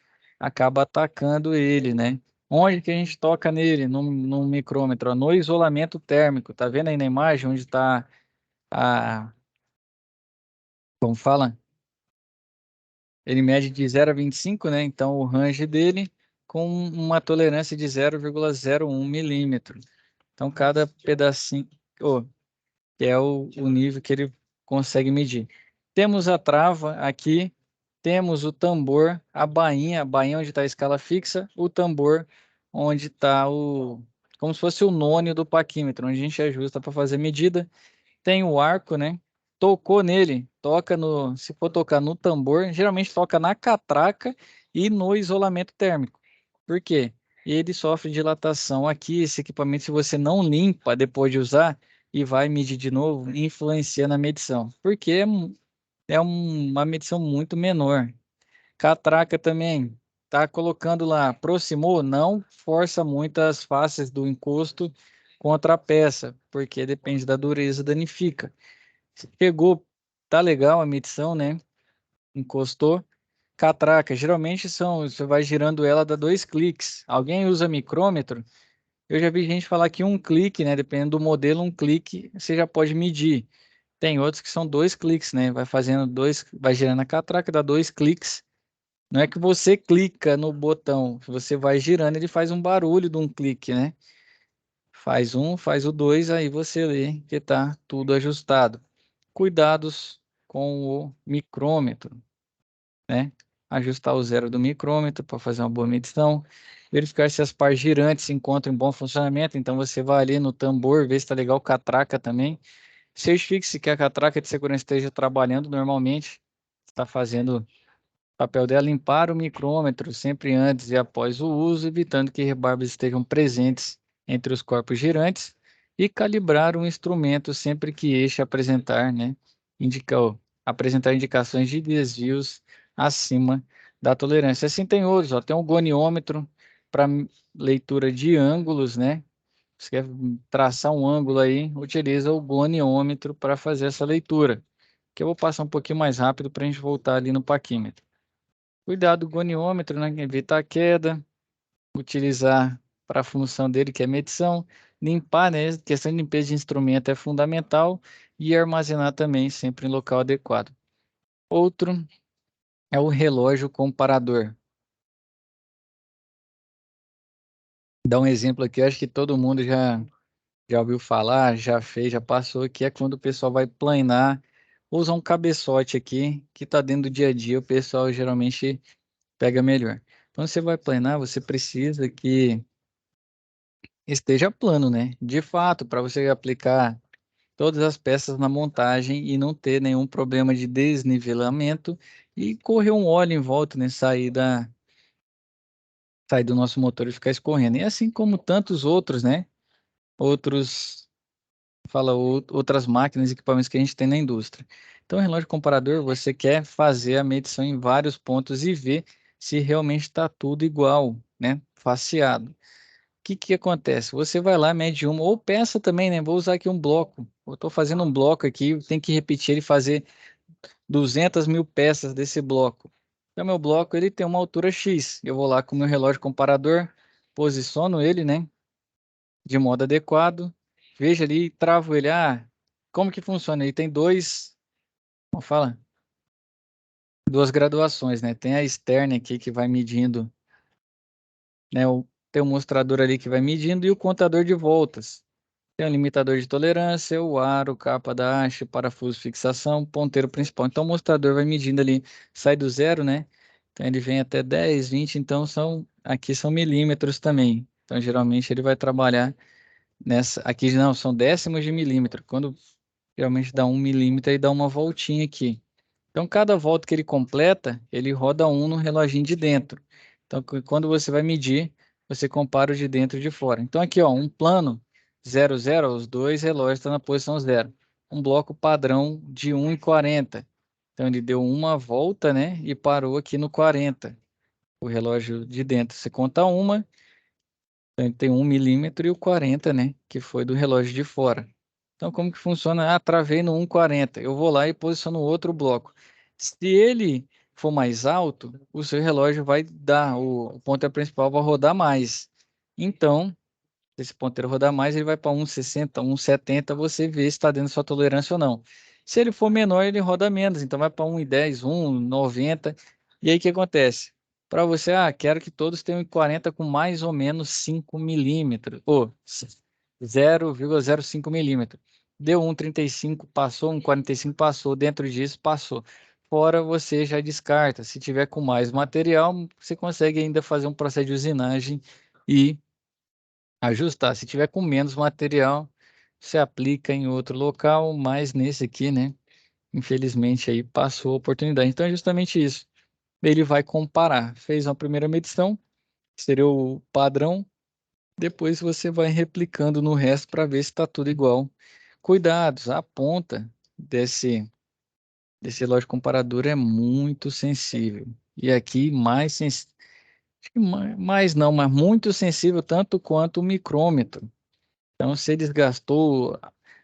acaba atacando ele, né? Onde que a gente toca nele? No micrômetro, ó, no isolamento térmico. Tá vendo aí na imagem onde está como fala? Ele mede de 0,25, né? Então o range dele com uma tolerância de 0,01 milímetro. Então cada pedacinho, que é o nível que ele consegue medir. Temos a trava aqui, temos o tambor, a bainha onde está a escala fixa, o tambor onde está como se fosse o nônio do paquímetro, onde a gente ajusta para fazer medida. Tem o arco, né? Tocou nele, se for tocar no tambor, geralmente toca na catraca e no isolamento térmico. Por quê? Ele sofre dilatação aqui, esse equipamento, se você não limpa depois de usar e vai medir de novo, influencia na medição, porque é uma medição muito menor. Catraca também, tá colocando lá, aproximou, não força muito as faces do encosto contra a peça, porque depende da dureza, danifica. Se pegou, tá legal a medição, né? Encostou. Catraca, geralmente você vai girando ela, dá 2 cliques. Alguém usa micrômetro? Eu já vi gente falar que um clique, né? Dependendo do modelo, um clique você já pode medir. Tem outros que são 2 cliques, né? Vai fazendo vai girando a catraca, dá 2 cliques. Não é que você clica no botão, você vai girando, ele faz um barulho de um clique, né? Faz um, faz o dois, aí você lê que tá tudo ajustado. Cuidados com o micrômetro, né? Ajustar o zero do micrômetro para fazer uma boa medição. Verificar se as partes girantes se encontram em bom funcionamento. Então você vai ali no tambor, ver se está legal, catraca também. Certifique-se que a catraca de segurança esteja trabalhando normalmente. Está fazendo o papel dela, limpar o micrômetro sempre antes e após o uso, evitando que rebarbas estejam presentes entre os corpos girantes. E calibrar o instrumento sempre que este apresentar, né? Apresentar indicações de desvios acima da tolerância. Assim tem outros, ó, tem um goniômetro para leitura de ângulos, né? Você quer traçar um ângulo aí, utiliza o goniômetro para fazer essa leitura. Que eu vou passar um pouquinho mais rápido para a gente voltar ali no paquímetro. Cuidado do goniômetro, né? Evitar a queda, utilizar para a função dele, que é medição, limpar, né? Questão de limpeza de instrumento é fundamental e armazenar também sempre em local adequado. Outro é o relógio comparador. Dá um exemplo aqui, acho que todo mundo já ouviu falar, já fez, já passou, que é quando o pessoal vai planar, usa um cabeçote aqui, que está dentro do dia a dia, o pessoal geralmente pega melhor. Quando você vai planar, você precisa que esteja plano, né? De fato, para você aplicar todas as peças na montagem e não ter nenhum problema de desnivelamento e correr um óleo em volta, né? Sair do nosso motor e ficar escorrendo. E assim como tantos outros, né? Outros, outras máquinas e equipamentos que a gente tem na indústria. Então, o relógio comparador, você quer fazer a medição em vários pontos e ver se realmente está tudo igual, né? Faceado. O que que acontece? Você vai lá, mede uma, ou peça também, né? Vou usar aqui um bloco. Eu estou fazendo um bloco aqui, tem que repetir ele fazer 200.000 peças desse bloco. Então, meu bloco, ele tem uma altura X. Eu vou lá com o meu relógio comparador, posiciono ele, né? De modo adequado. Veja ali, travo ele. Ah, como que funciona? Ele tem como fala? Duas graduações, né? Tem a externa aqui que vai medindo, né? Tem um mostrador ali que vai medindo e o contador de voltas. Tem o limitador de tolerância, o aro, capa da haste, parafuso, fixação, ponteiro principal. Então o mostrador vai medindo ali, sai do zero, né? Então ele vem até 10, 20, então aqui são milímetros também. Então geralmente ele vai trabalhar aqui não, são décimos de milímetro. Quando geralmente dá 1 milímetro e dá uma voltinha aqui. Então cada volta que ele completa, ele roda um no reloginho de dentro. Então quando você vai medir, você compara o de dentro e de fora. Então aqui, ó, um plano 0, 0, os dois relógios estão na posição 0. Um bloco padrão de 1,40. Então ele deu uma volta, né, e parou aqui no 40. O relógio de dentro, você conta uma, então tem 1 milímetro e o 40, né? Que foi do relógio de fora. Então, como que funciona? Ah, travei no 1,40. Eu vou lá e posiciono outro bloco. Se ele for mais alto, o seu relógio vai dar, o ponteiro principal vai rodar mais. Então, se esse ponteiro rodar mais, ele vai para 1,60, 1,70, você vê se está dentro da sua tolerância ou não. Se ele for menor, ele roda menos, então vai para 1,10, 1,90. E aí o que acontece? Para você, quero que todos tenham 40 com mais ou menos 5 milímetros, ou 0,05 milímetros. Deu 1,35, passou, 1,45 passou, dentro disso passou. Fora você já descarta. Se tiver com mais material, você consegue ainda fazer um processo de usinagem e ajustar. Se tiver com menos material, você aplica em outro local, mas nesse aqui, né? Infelizmente aí passou a oportunidade. Então é justamente isso. Ele vai comparar. Fez uma primeira medição, que seria o padrão. Depois você vai replicando no resto para ver se está tudo igual. Cuidados, a ponta desse relógio comparador é muito sensível. E aqui mais sensível, mais não, mas muito sensível tanto quanto o micrômetro. Então, se ele desgastou,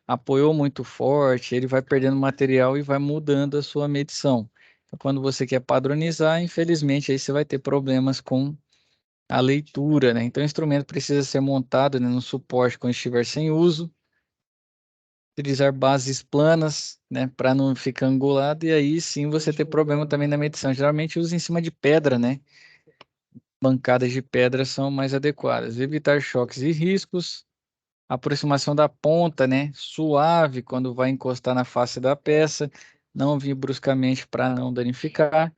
apoiou muito forte, ele vai perdendo material e vai mudando a sua medição. Então, quando você quer padronizar, infelizmente, aí você vai ter problemas com a leitura, né? Então, o instrumento precisa ser montado, né, no suporte quando estiver sem uso, utilizar bases planas, né, para não ficar angulado, e aí sim você ter problema também na medição. Geralmente usa em cima de pedra, né? Bancadas de pedra são mais adequadas. Evitar choques e riscos. Aproximação da ponta, né? Suave quando vai encostar na face da peça, não vir bruscamente para não danificar.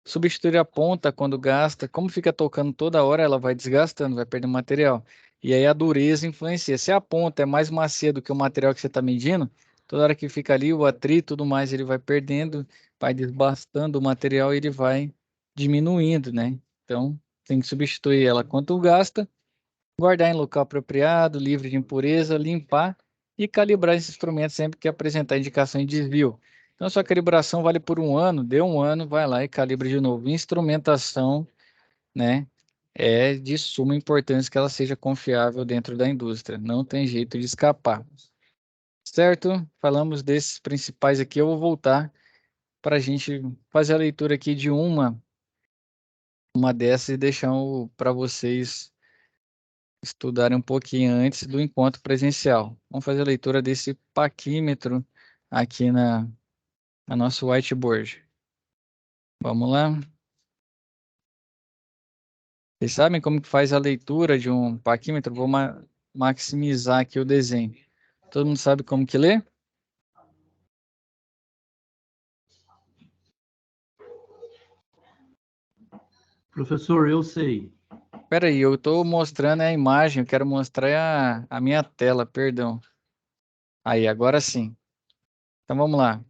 Substituir a ponta quando gasta, como fica tocando toda hora, ela vai desgastando, vai perdendo material. E aí a dureza influencia. Se a ponta é mais macia do que o material que você está medindo, toda hora que fica ali, o atrito e tudo mais, ele vai perdendo, vai desbastando o material e ele vai diminuindo, né? Então, tem que substituir ela quanto gasta, guardar em local apropriado, livre de impureza, limpar e calibrar esse instrumento sempre que apresentar indicação de desvio. Então, sua calibração vale por um ano, deu um ano, vai lá e calibra de novo. Instrumentação, né, é de suma importância que ela seja confiável dentro da indústria. Não tem jeito de escapar. Certo? Falamos desses principais aqui. Eu vou voltar para a gente fazer a leitura aqui de uma dessas e deixar para vocês estudarem um pouquinho antes do encontro presencial. Vamos fazer a leitura desse paquímetro aqui na nosso whiteboard. Vamos lá. Vocês sabem como que faz a leitura de um paquímetro? Vou maximizar aqui o desenho. Todo mundo sabe como que lê? Professor, eu sei. Espera aí, eu estou mostrando a imagem, eu quero mostrar a minha tela, perdão. Aí, agora sim. Então vamos lá.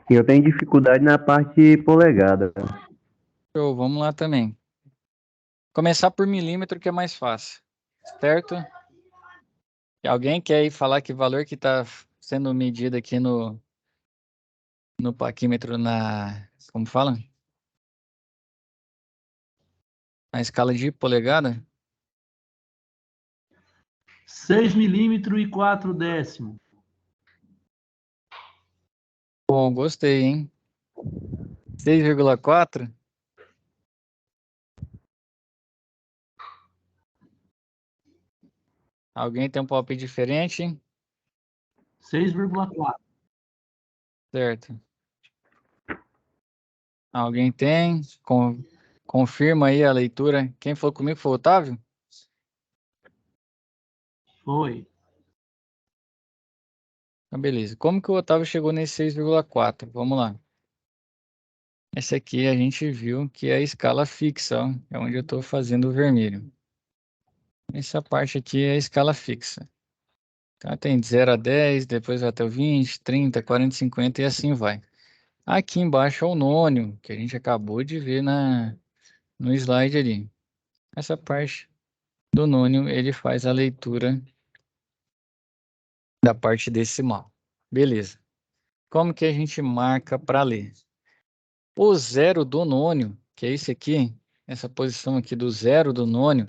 Eu tenho dificuldade na parte polegada. Show, vamos lá também. Começar por milímetro que é mais fácil, certo? E alguém quer ir falar que valor que está sendo medido aqui no paquímetro como fala? Na escala de polegada? 6 milímetros e 4 décimos. Bom, gostei, hein? 6,4? Alguém tem um palpite diferente? 6,4. Certo. Alguém tem? Confirma aí a leitura. Quem falou comigo foi o Otávio? Foi. Então, beleza. Como que o Otávio chegou nesse 6,4? Vamos lá. Essa aqui a gente viu que é a escala fixa, ó. É onde eu estou fazendo o vermelho. Essa parte aqui é a escala fixa. Então, tem de 0 a 10, depois vai até o 20, 30, 40, 50 e assim vai. Aqui embaixo é o nônio, que a gente acabou de ver no slide ali. Essa parte do nônio, ele faz a leitura da parte decimal. Beleza. Como que a gente marca para ler? O zero do nônio, que é esse aqui, essa posição aqui do zero do nônio,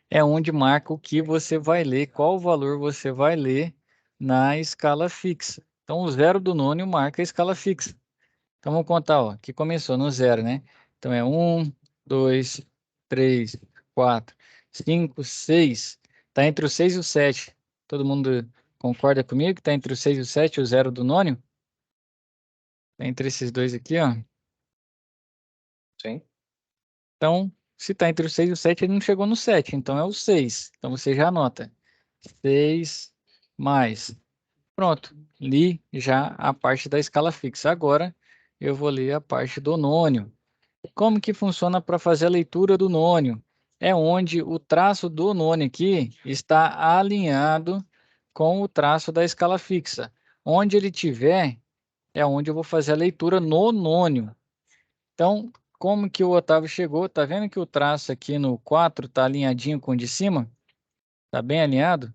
é onde marca o que você vai ler, qual valor você vai ler na escala fixa. Então, o zero do nônio marca a escala fixa. Então, vamos contar, ó, que começou no zero, né? Então, é 1, 2, 3, 4, 5, 6. Está entre o 6 e o 7. Todo mundo concorda comigo que está entre o 6 e o 7, o zero do nônio? Tá entre esses dois aqui, ó. Sim. Então, se está entre o 6 e o 7, ele não chegou no 7. Então, é o 6. Então, você já anota. 6 mais. Pronto. Li já a parte da escala fixa. Agora, eu vou ler a parte do nônio. Como que funciona para fazer a leitura do nônio? É onde o traço do nônio aqui está alinhado com o traço da escala fixa. Onde ele tiver, é onde eu vou fazer a leitura no nônio. Então, como que o Otávio chegou? Tá vendo que o traço aqui no 4 está alinhadinho com o de cima? Está bem alinhado?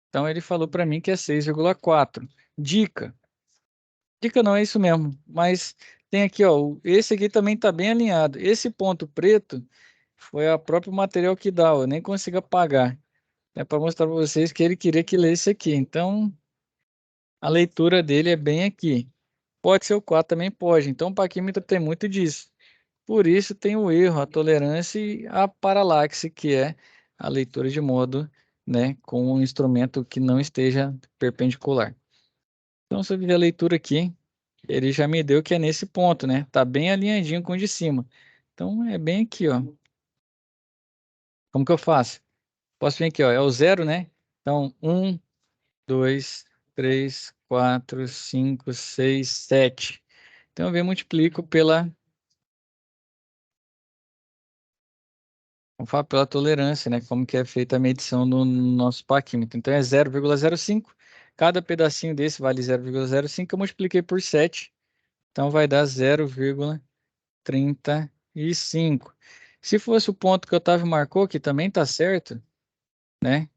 Então, ele falou para mim que é 6,4. Dica. Dica não, é isso mesmo. Mas tem aqui, ó, esse aqui também está bem alinhado. Esse ponto preto foi o próprio material que dá, eu nem consigo apagar. É para mostrar para vocês que ele queria que lesse aqui. Então, a leitura dele é bem aqui. Pode ser o 4 também pode. Então, o paquímetro tem muito disso. Por isso tem o erro, a tolerância e a paralaxe, que é a leitura de modo, né, com um instrumento que não esteja perpendicular. Então, se eu fizer a leitura aqui, ele já me deu que é nesse ponto, né? Tá bem alinhadinho com o de cima. Então, é bem aqui, ó. Como que eu faço? Posso vir aqui, ó, é o zero, né? Então, 1, 2, 3, 4, 5, 6, 7. Então, eu venho e multiplico vamos falar pela tolerância, né? Como que é feita a medição no nosso paquímetro. Então, é 0,05. Cada pedacinho desse vale 0,05. Eu multipliquei por 7. Então, vai dar 0,35. Se fosse o ponto que o Otávio marcou, que também está certo, né?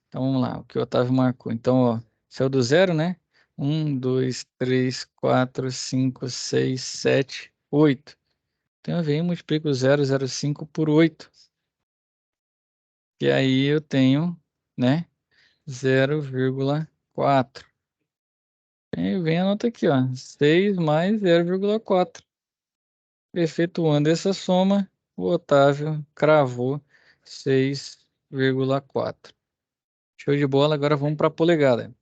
Então, vamos lá, o que o Otávio marcou. Então, ó, esse é o do zero, né? 1, 2, 3, 4, 5, 6, 7, 8. Então, eu venho e multiplico 0,05 por 8. E aí eu tenho, né, 0,4. Aí vem a nota aqui, ó, 6 mais 0,4. Efetuando essa soma, O Otávio cravou 6,4. Show de bola. Agora vamos para a polegada.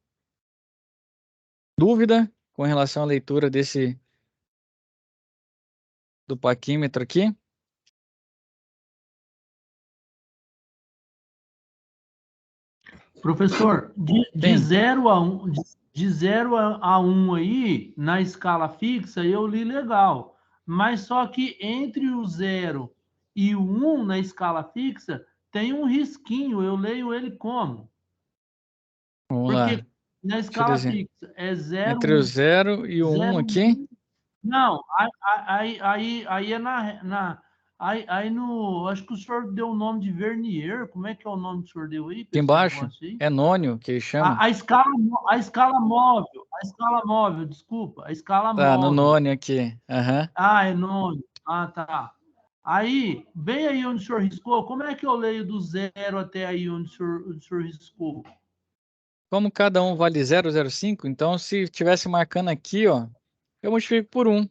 Dúvida com relação à leitura do paquímetro aqui? Professor, de Sim. 0 a 1, de 0 a 1 aí, na escala fixa, eu li legal. Mas só que entre o 0 e o 1 na escala fixa, tem um risquinho. Eu leio ele como? Vamos lá. Porque na Deixa eu escala desenhar. fixa é 0, Entre o 1, 0 e o 1 0, aqui. 1. Não, aí é aí no. Acho que o senhor deu o nome de Vernier. Como é que é o nome que o senhor deu aí? Aqui embaixo é nônio, que ele chama. A escala móvel, desculpa, a escala Tá, no móvel. nônio aqui. Aham. Ah, é nome. Ah, tá. Aí, bem aí onde o senhor riscou, como é que eu leio do 0 até aí onde o senhor riscou? Como cada um vale 0,05, então se tivesse marcando aqui, ó, eu multiplico por 1.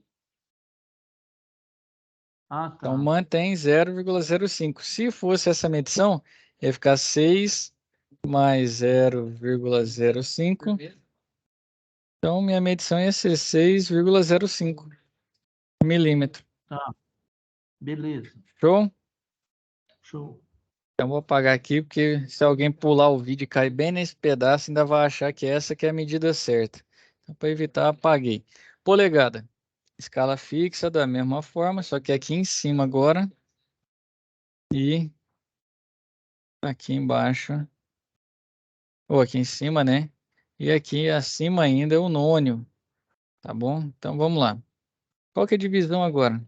Ah, Então tá. mantém 0,05. Se fosse essa medição, ia ficar 6 mais 0,05. Então minha medição ia ser 6,05 milímetros. Tá. Beleza. Show? Show. Então vou apagar aqui, porque se alguém pular o vídeo e cair bem nesse pedaço, ainda vai achar que essa que é a medida certa. Então, para evitar, apaguei. Polegada. Escala fixa da mesma forma, só que aqui em cima agora. E aqui embaixo. Ou aqui em cima, né? E aqui acima ainda é o nônio. Tá bom? Então vamos lá. Qual que é a divisão agora?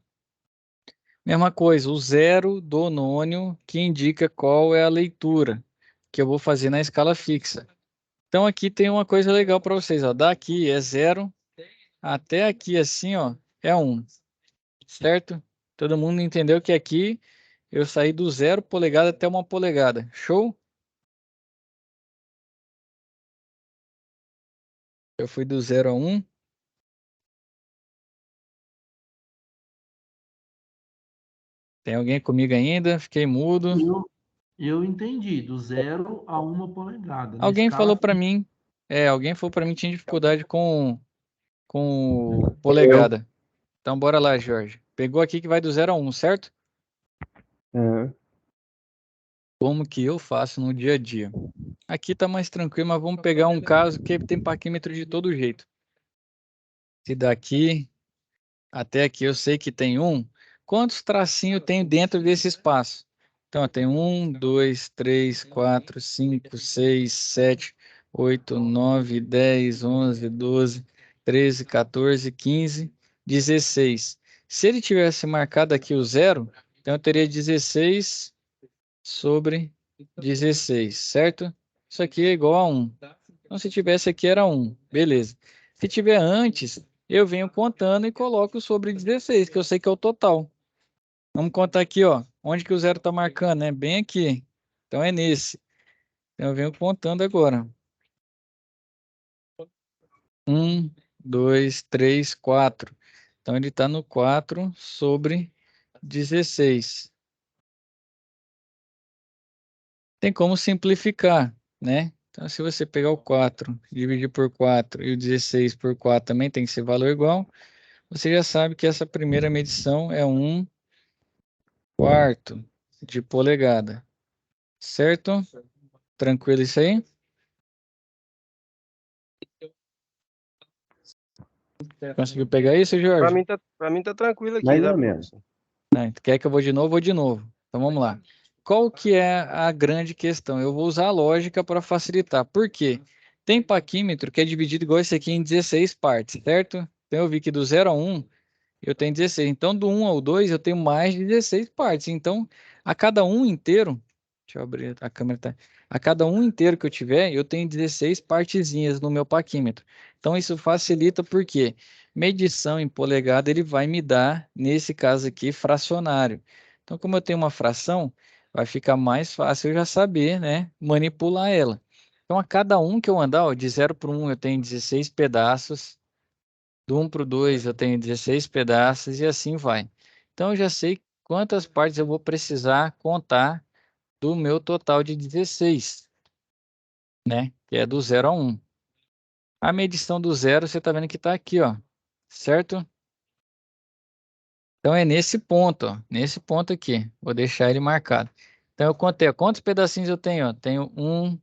Mesma coisa, o zero do nônio que indica qual é a leitura que eu vou fazer na escala fixa. Então aqui tem uma coisa legal para vocês, ó. Daqui é 0 até aqui assim, ó, é 1. Certo? Todo mundo entendeu que aqui eu saí do 0 polegada até 1 polegada. Show? Eu fui do 0 a 1. Tem alguém comigo ainda? Fiquei mudo. Eu entendi, do 0 a 1 polegada. Na Alguém falou escala para mim, alguém falou para mim que tinha dificuldade com polegada. Então bora lá, Jorge. Pegou aqui que vai do 0 a 1, certo? Aham. Como que eu faço no dia a dia? Aqui tá mais tranquilo, mas vamos pegar um caso que tem paquímetro de todo jeito. Se daqui até aqui eu sei que tem 1, quantos tracinhos tem dentro desse espaço? Então, ó, tem 1, 2, 3, 4, 5, 6, 7, 8, 9, 10, 11, 12, 13, 14, 15, 16. Se ele tivesse marcado aqui o 0, então eu teria 16 sobre 16, certo? Isso aqui é igual a 1. Então, se tivesse aqui era 1, beleza. Se tiver antes, eu venho contando e coloco sobre 16, que eu sei que é o total. Vamos contar aqui, ó, onde que o 0 está marcando, né? Bem aqui. Então é nesse. Então eu venho contando agora. 1, 2, 3, 4. Então ele está no 4 sobre 16. Tem como simplificar, né? Então, se você pegar o 4, dividir por 4 e o 16 por 4 também tem que ser valor igual, você já sabe que essa primeira medição é 1/4 de polegada. Certo? Tranquilo isso aí? Conseguiu pegar isso, Jorge? Pra mim tá tranquilo aqui, Mais tá, ou menos. professor? Quer que eu vou de novo? Vou de novo. Então vamos lá. Qual que é a grande questão? Eu vou usar a lógica para facilitar. Por quê? Tem paquímetro que é dividido igual esse aqui em 16 partes, certo? Então eu vi que do 0 a 1 eu tenho 16. Então do 1 ao 2 eu tenho mais de 16 partes. Então a cada um inteiro, deixa eu abrir a câmera, tá? A cada um inteiro que eu tiver, eu tenho 16 partezinhas no meu paquímetro. Então isso facilita porque medição em polegada ele vai me dar, nesse caso aqui, fracionário. Então como eu tenho uma fração, vai ficar mais fácil eu já saber, né, manipular ela. Então a cada um que eu andar, ó, de 0 para 1 eu tenho 16 pedaços. Do 1 para o 2 eu tenho 16 pedaços e assim vai. Então eu já sei quantas partes eu vou precisar contar do meu total de 16, né? Que é do 0 a 1. A medição do zero, você está vendo que está aqui, ó, certo? Então é nesse ponto, ó, nesse ponto aqui. Vou deixar ele marcado. Então eu contei, ó, quantos pedacinhos eu tenho? Ó? Tenho 1,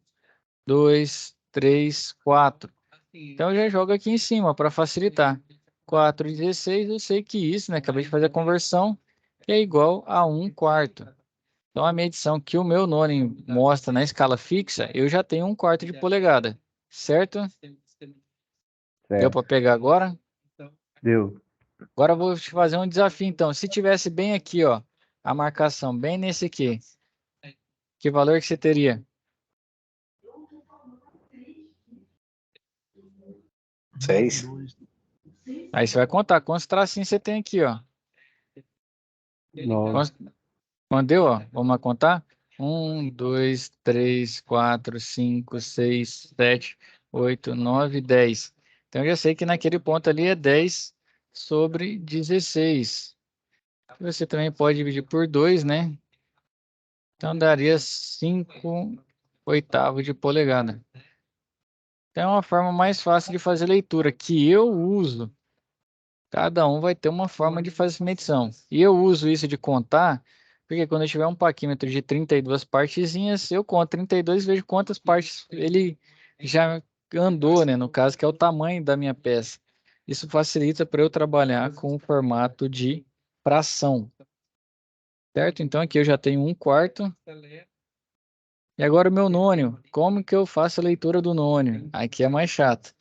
2, 3, 4. Então eu já jogo aqui em cima para facilitar. 4 e 16, eu sei que isso, né? Acabei de fazer a conversão, que é igual a 1/4. Então a medição que o meu nono mostra na escala fixa, eu já tenho 1/4 de polegada, certo? Deu Certo. para pegar agora? Deu. Agora eu vou te fazer um desafio, então. Se tivesse bem aqui, ó, a marcação, bem nesse aqui, que valor que você teria? 6. Aí você vai contar quantos tracinhos você tem aqui, ó. 9. Quando deu, ó, vamos lá contar? 1, 2, 3, 4, 5, 6, 7, 8, 9, 10. Então eu já sei que naquele ponto ali é 10 sobre 16. Você também pode dividir por 2, né? Então daria 5/8 de polegada. Então é uma forma mais fácil de fazer leitura, que eu uso. Cada um vai ter uma forma de fazer essa medição. E eu uso isso de contar, porque quando eu tiver um paquímetro de 32 partezinhas, eu conto 32 e vejo quantas partes ele já andou, né? No caso, que é o tamanho da minha peça. Isso facilita para eu trabalhar com o formato de fração. Certo? Então aqui eu já tenho 1/4. E agora o meu nônio. Como que eu faço a leitura do nônio? Aqui é mais chato.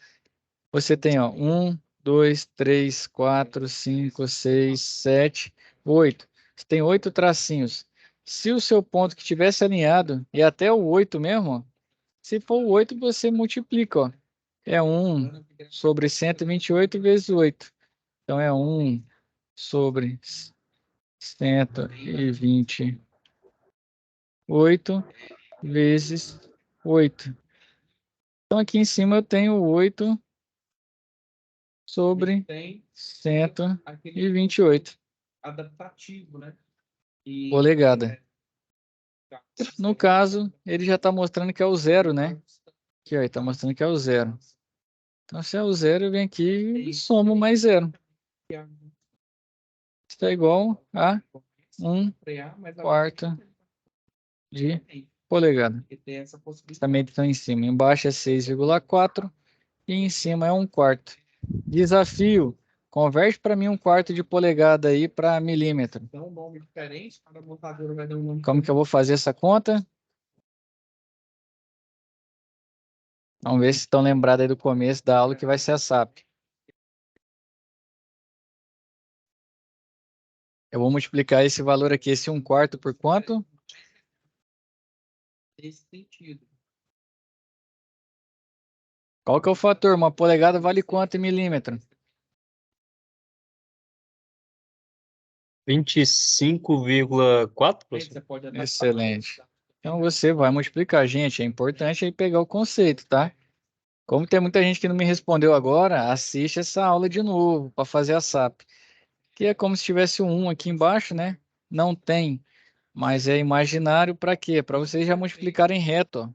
Você tem, ó, 1, 2, 3, 4, 5, 6, 7, 8. Você tem 8 tracinhos. Se o seu ponto que tivesse alinhado, e até o 8 mesmo, ó, se for o 8, você multiplica, ó. É 1 sobre 128 vezes 8. Então é 1 sobre 128 vezes 8. Então aqui em cima eu tenho 8 sobre 128 adaptativo, né? polegada. No caso, ele já está mostrando que é o zero, né? Aqui, ó, ele está mostrando que é o zero. Então, se é o zero, eu venho aqui e somo mais zero. Está igual a 1/4 de polegada. Essa medição em cima. Embaixo é 6,4 e em cima é 1/4. Desafio. Converte para mim 1/4 de polegada aí para milímetro. Dá um nome diferente, cada montador vai dar um nome. Como que eu vou fazer essa conta? Vamos ver se estão lembrados aí do começo da aula que vai ser a SAP. Eu vou multiplicar esse valor aqui, esse 1/4 por quanto? Nesse sentido. Qual que é o fator? Uma polegada vale quanto em milímetro? 25,4, professor? Você pode adaptar. Excelente. Então você vai multiplicar, gente. É importante aí pegar o conceito, tá? Como tem muita gente que não me respondeu agora, assiste essa aula de novo para fazer a SAP. Que é como se tivesse um 1 aqui embaixo, né? Não tem, mas é imaginário para quê? Para vocês já multiplicarem reto, ó.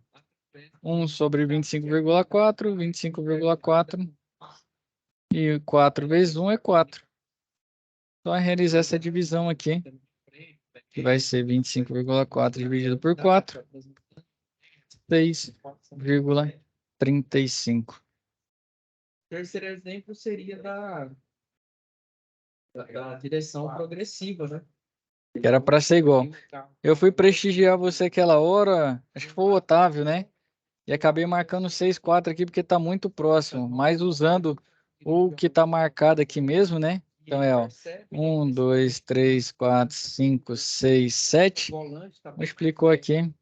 1 sobre 25,4, 25,4 e 4 vezes 1 é 4. Só realizar essa divisão aqui, que vai ser 25,4 dividido por 4, 6,35. O terceiro exemplo seria da direção progressiva, né? Que era para ser igual. Eu fui prestigiar você aquela hora, acho que foi o Otávio, né? E acabei marcando 6,4 aqui porque está muito próximo, mas usando o que está marcado aqui mesmo, né? Então é, ó, 1, 2, 3, 4, 5, 6, 7. Multiplicou aqui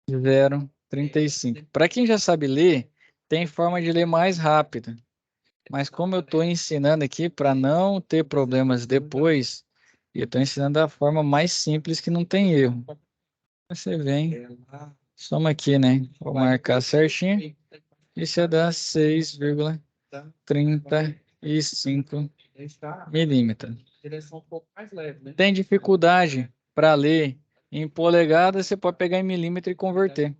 0,35. Para quem já sabe ler, tem forma de ler mais rápido. Mas como eu estou ensinando aqui para não ter problemas depois, eu estou ensinando da forma mais simples que não tem erro. Você vem, soma aqui, né? Vou marcar certinho. Isso é dar 6,35 deixar milímetro. a direção um pouco mais leve, né? Tem dificuldade para ler em polegada, você pode pegar em milímetro e converter.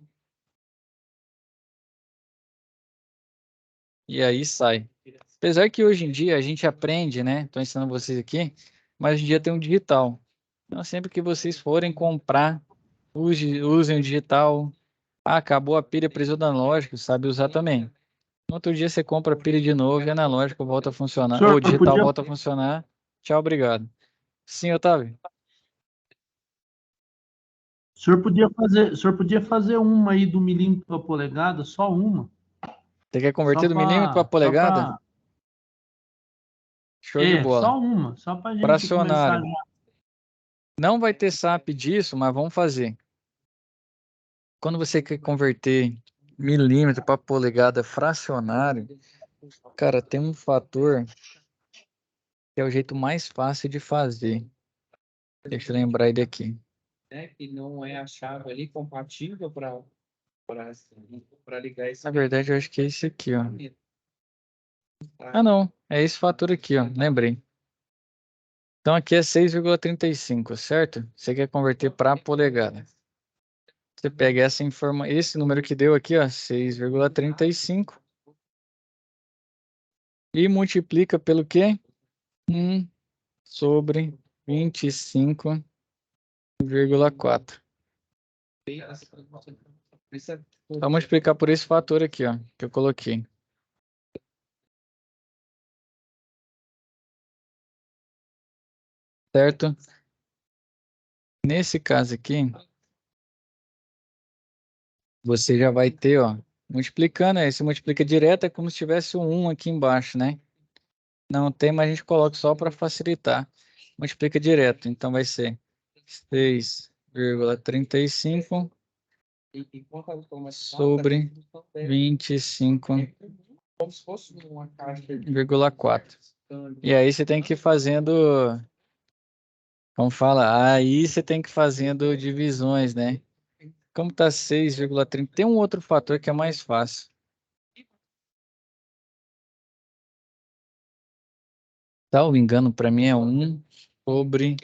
E aí sai. Apesar que hoje em dia a gente aprende, né? Estou ensinando vocês aqui, mas hoje em dia tem um digital. Então, sempre que vocês forem comprar, usem o digital. Ah, acabou a pilha, precisou do analógico, sabe usar também. No outro dia você compra a pilha de novo e analógico volta a funcionar. Ou Senhor, digital volta a funcionar. Tchau, obrigado. Sim, Otávio. o senhor podia fazer uma aí do milímetro para polegada, só uma. Você quer converter do milímetro para Só polegada? pra, Show de só bola. uma, só para gente começar. Fracionário. Não vai ter SAP disso, mas vamos fazer. Quando você quer converter milímetro para polegada fracionário, cara, tem um fator que é o jeito mais fácil de fazer. Deixa eu lembrar ele aqui. Né? Que não é a chave ali compatível para ligar esse Na verdade, eu acho que é esse aqui, ó. Ah, não. É esse fator aqui, ó. Lembrei. Então aqui é 6,35, certo? Você quer converter para polegada. Você pega esse número que deu aqui, ó, 6,35 e multiplica pelo quê? 1 sobre 25,4. Vamos multiplicar por esse fator aqui, ó, que eu coloquei. Certo? Nesse caso aqui, você já vai ter, ó, multiplicando, aí você multiplica direto, é como se tivesse um 1 aqui embaixo, né? Não tem, mas a gente coloca só para facilitar. Multiplica direto, então vai ser 6,35 sobre 25,4. E aí você tem que ir fazendo, como fala, aí você tem que ir fazendo divisões, né? Como tá 6,30, tem um outro fator que é mais fácil. Salvo engano, para mim é 1 sobre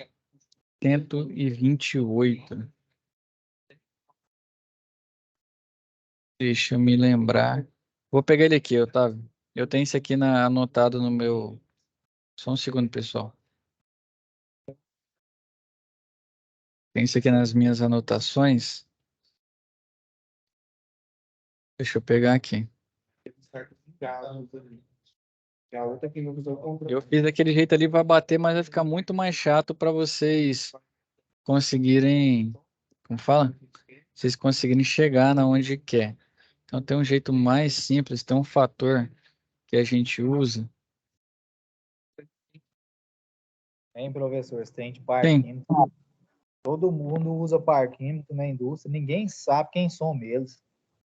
128. Deixa eu me lembrar. Vou pegar ele aqui, Otávio. Eu tenho esse aqui anotado no meu. Só um segundo, pessoal. Tem isso aqui nas minhas anotações. Deixa eu pegar aqui. Eu fiz daquele jeito ali, vai bater, mas vai ficar muito mais chato para vocês conseguirem. Como fala? Vocês conseguirem chegar na onde quer. Então tem um jeito mais simples, tem um fator que a gente usa. Hein, professor? Você tem de par Sim. químico. Todo mundo usa par químico na indústria. Ninguém sabe quem são eles.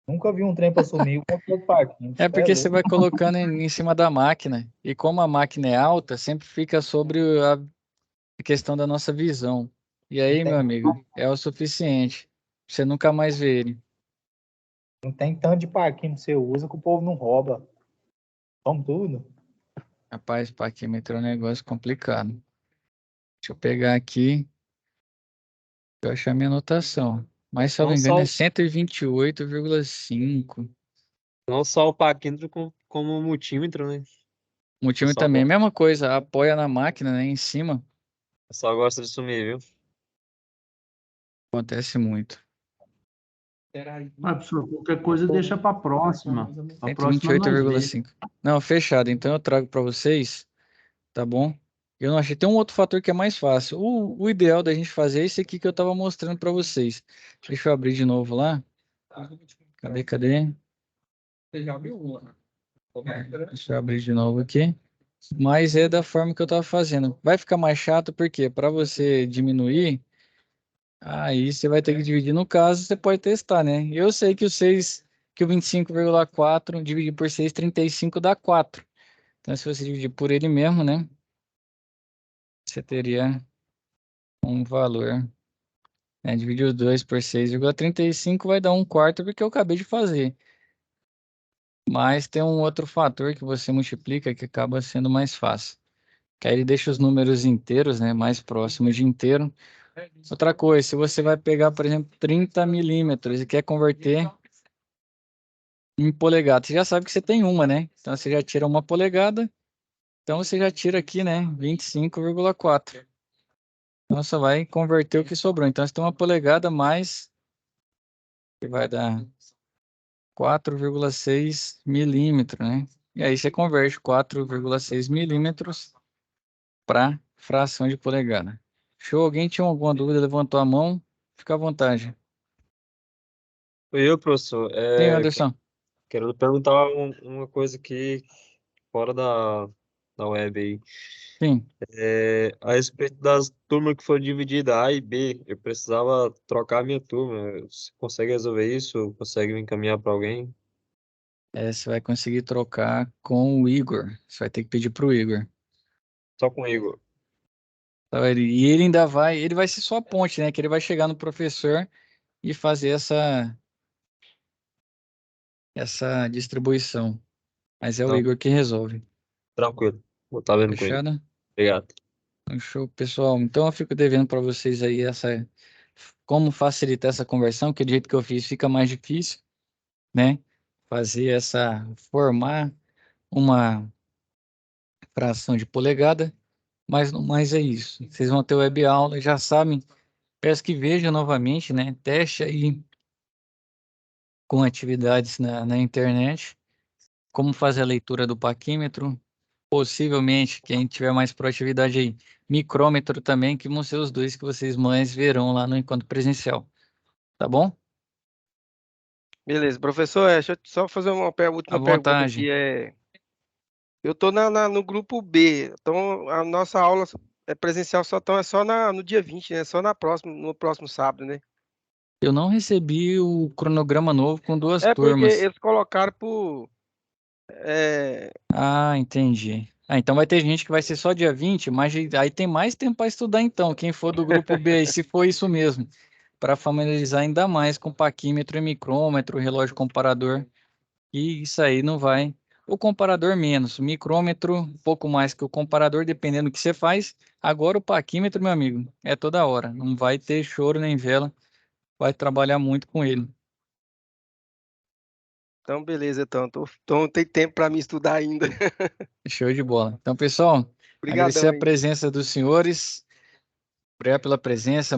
Nunca vi um trem para sumir com todo par químico. É porque você vai colocando em cima da máquina. E como a máquina é alta, sempre fica sobre a questão da nossa visão. E aí, meu amigo, é o suficiente. Você nunca mais vê ele. Não tem tanto de par químico que você usa que o povo não rouba. Vamos tudo. Rapaz, parquímetro é um negócio complicado. Deixa eu pegar aqui. Deixa eu achar minha anotação. Mas, se eu não me engano, é 128,5. Não só o paquímetro, como o multímetro, né? O time Pessoal também é a mesma coisa. Apoia na máquina, né? Em cima. O pessoal gosta de sumir, viu? Acontece muito. Professor, qualquer coisa deixa para a próxima. A próxima nós vemos. 128,5. Não, fechado. Então eu trago para vocês, tá bom? Eu não achei. Tem um outro fator que é mais fácil. O ideal da gente fazer é esse aqui que eu estava mostrando para vocês. Deixa eu abrir de novo lá. Cadê? Você já viu uma? Deixa eu abrir de novo aqui. Mas é da forma que eu estava fazendo. Vai ficar mais chato porque para você diminuir, aí você vai ter que dividir. No caso, você pode testar, né? Eu sei que o 25,4 dividir por 6, 35 dá 4. Então, se você dividir por ele mesmo, né? Você teria um valor. Né? Dividir os 2 por 6,35 vai dar 1/4, porque eu acabei de fazer. Mas tem um outro fator que você multiplica que acaba sendo mais fácil. Que aí ele deixa os números inteiros, né, mais próximos de inteiro. Outra coisa, se você vai pegar, por exemplo, 30 milímetros e quer converter em polegada, você já sabe que você tem uma, né? Então você já tira uma polegada, então você já tira aqui, né, 25,4. Então você vai converter o que sobrou. Então você tem uma polegada mais, que vai dar 4,6 milímetros, né? E aí você converte 4,6 milímetros para fração de polegada. Show? Alguém tinha alguma dúvida? Levantou a mão? Fica à vontade. Eu, professor, Sim, Anderson. quero perguntar uma coisa aqui fora da web aí. Sim. A respeito das turmas que foram divididas A e B, eu precisava trocar a minha turma. Você consegue resolver isso? Consegue me encaminhar para alguém? Você vai conseguir trocar com o Igor. Você vai ter que pedir pro Igor. Só com o Igor. Tá, e ele ainda vai, ele vai ser só a ponte, né? Que ele vai chegar no professor e fazer essa distribuição. Mas é o Não, Igor que resolve. tranquilo. Vou estar vendo com ele. Fechado? Obrigado. Show, pessoal. Então eu fico devendo para vocês aí como facilitar essa conversão, que do jeito que eu fiz fica mais difícil, né? Formar uma fração de polegada, mas no mais é isso. Vocês vão ter web aula, já sabem. Peço que vejam novamente, né? Teste aí com atividades na internet, como fazer a leitura do paquímetro, possivelmente, quem tiver mais proatividade aí, micrômetro também, que vão ser os dois que vocês mais verão lá no encontro presencial. Tá bom? Beleza, professor, deixa eu só fazer uma À última pergunta vontade. aqui. Eu tô no grupo B, então a nossa aula é presencial é só no dia 20, né? Só no próximo sábado, né? Eu não recebi o cronograma novo com duas É porque turmas. eles colocaram por. É, Ah, entendi. Ah, então vai ter gente que vai ser só dia 20, mas aí tem mais tempo para estudar então, quem for do grupo B, aí, se for isso mesmo, para familiarizar ainda mais com paquímetro e micrômetro, relógio comparador, e isso aí não vai. O comparador menos, o micrômetro um pouco mais que o comparador, dependendo do que você faz. Agora o paquímetro, meu amigo, é toda hora, não vai ter choro nem vela, vai trabalhar muito com ele. então, beleza, então tem tempo para mim estudar ainda. Show de bola. Então, pessoal, agradecer Obrigadão a aí. presença dos senhores. Obrigado pela presença,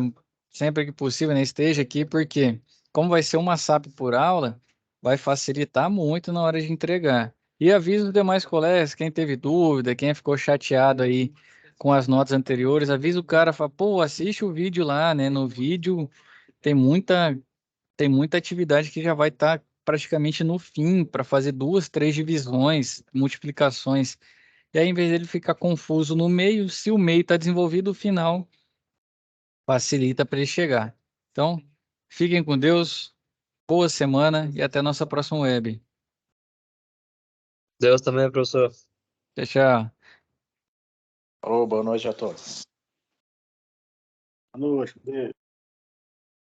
sempre que possível, né, esteja aqui, porque como vai ser uma SAP por aula, vai facilitar muito na hora de entregar. E aviso os demais colegas, quem teve dúvida, quem ficou chateado aí com as notas anteriores, avisa o cara, fala, pô, assiste o vídeo lá, né? No vídeo tem muita atividade que já vai estar praticamente no fim, para fazer duas, três divisões, multiplicações. E aí, em vez dele ficar confuso no meio, se o meio está desenvolvido, o final facilita para ele chegar. Então, fiquem com Deus, boa semana e até a nossa próxima web. Deus também, professor. Tchau, tchau. Alô, boa noite a todos. Boa noite.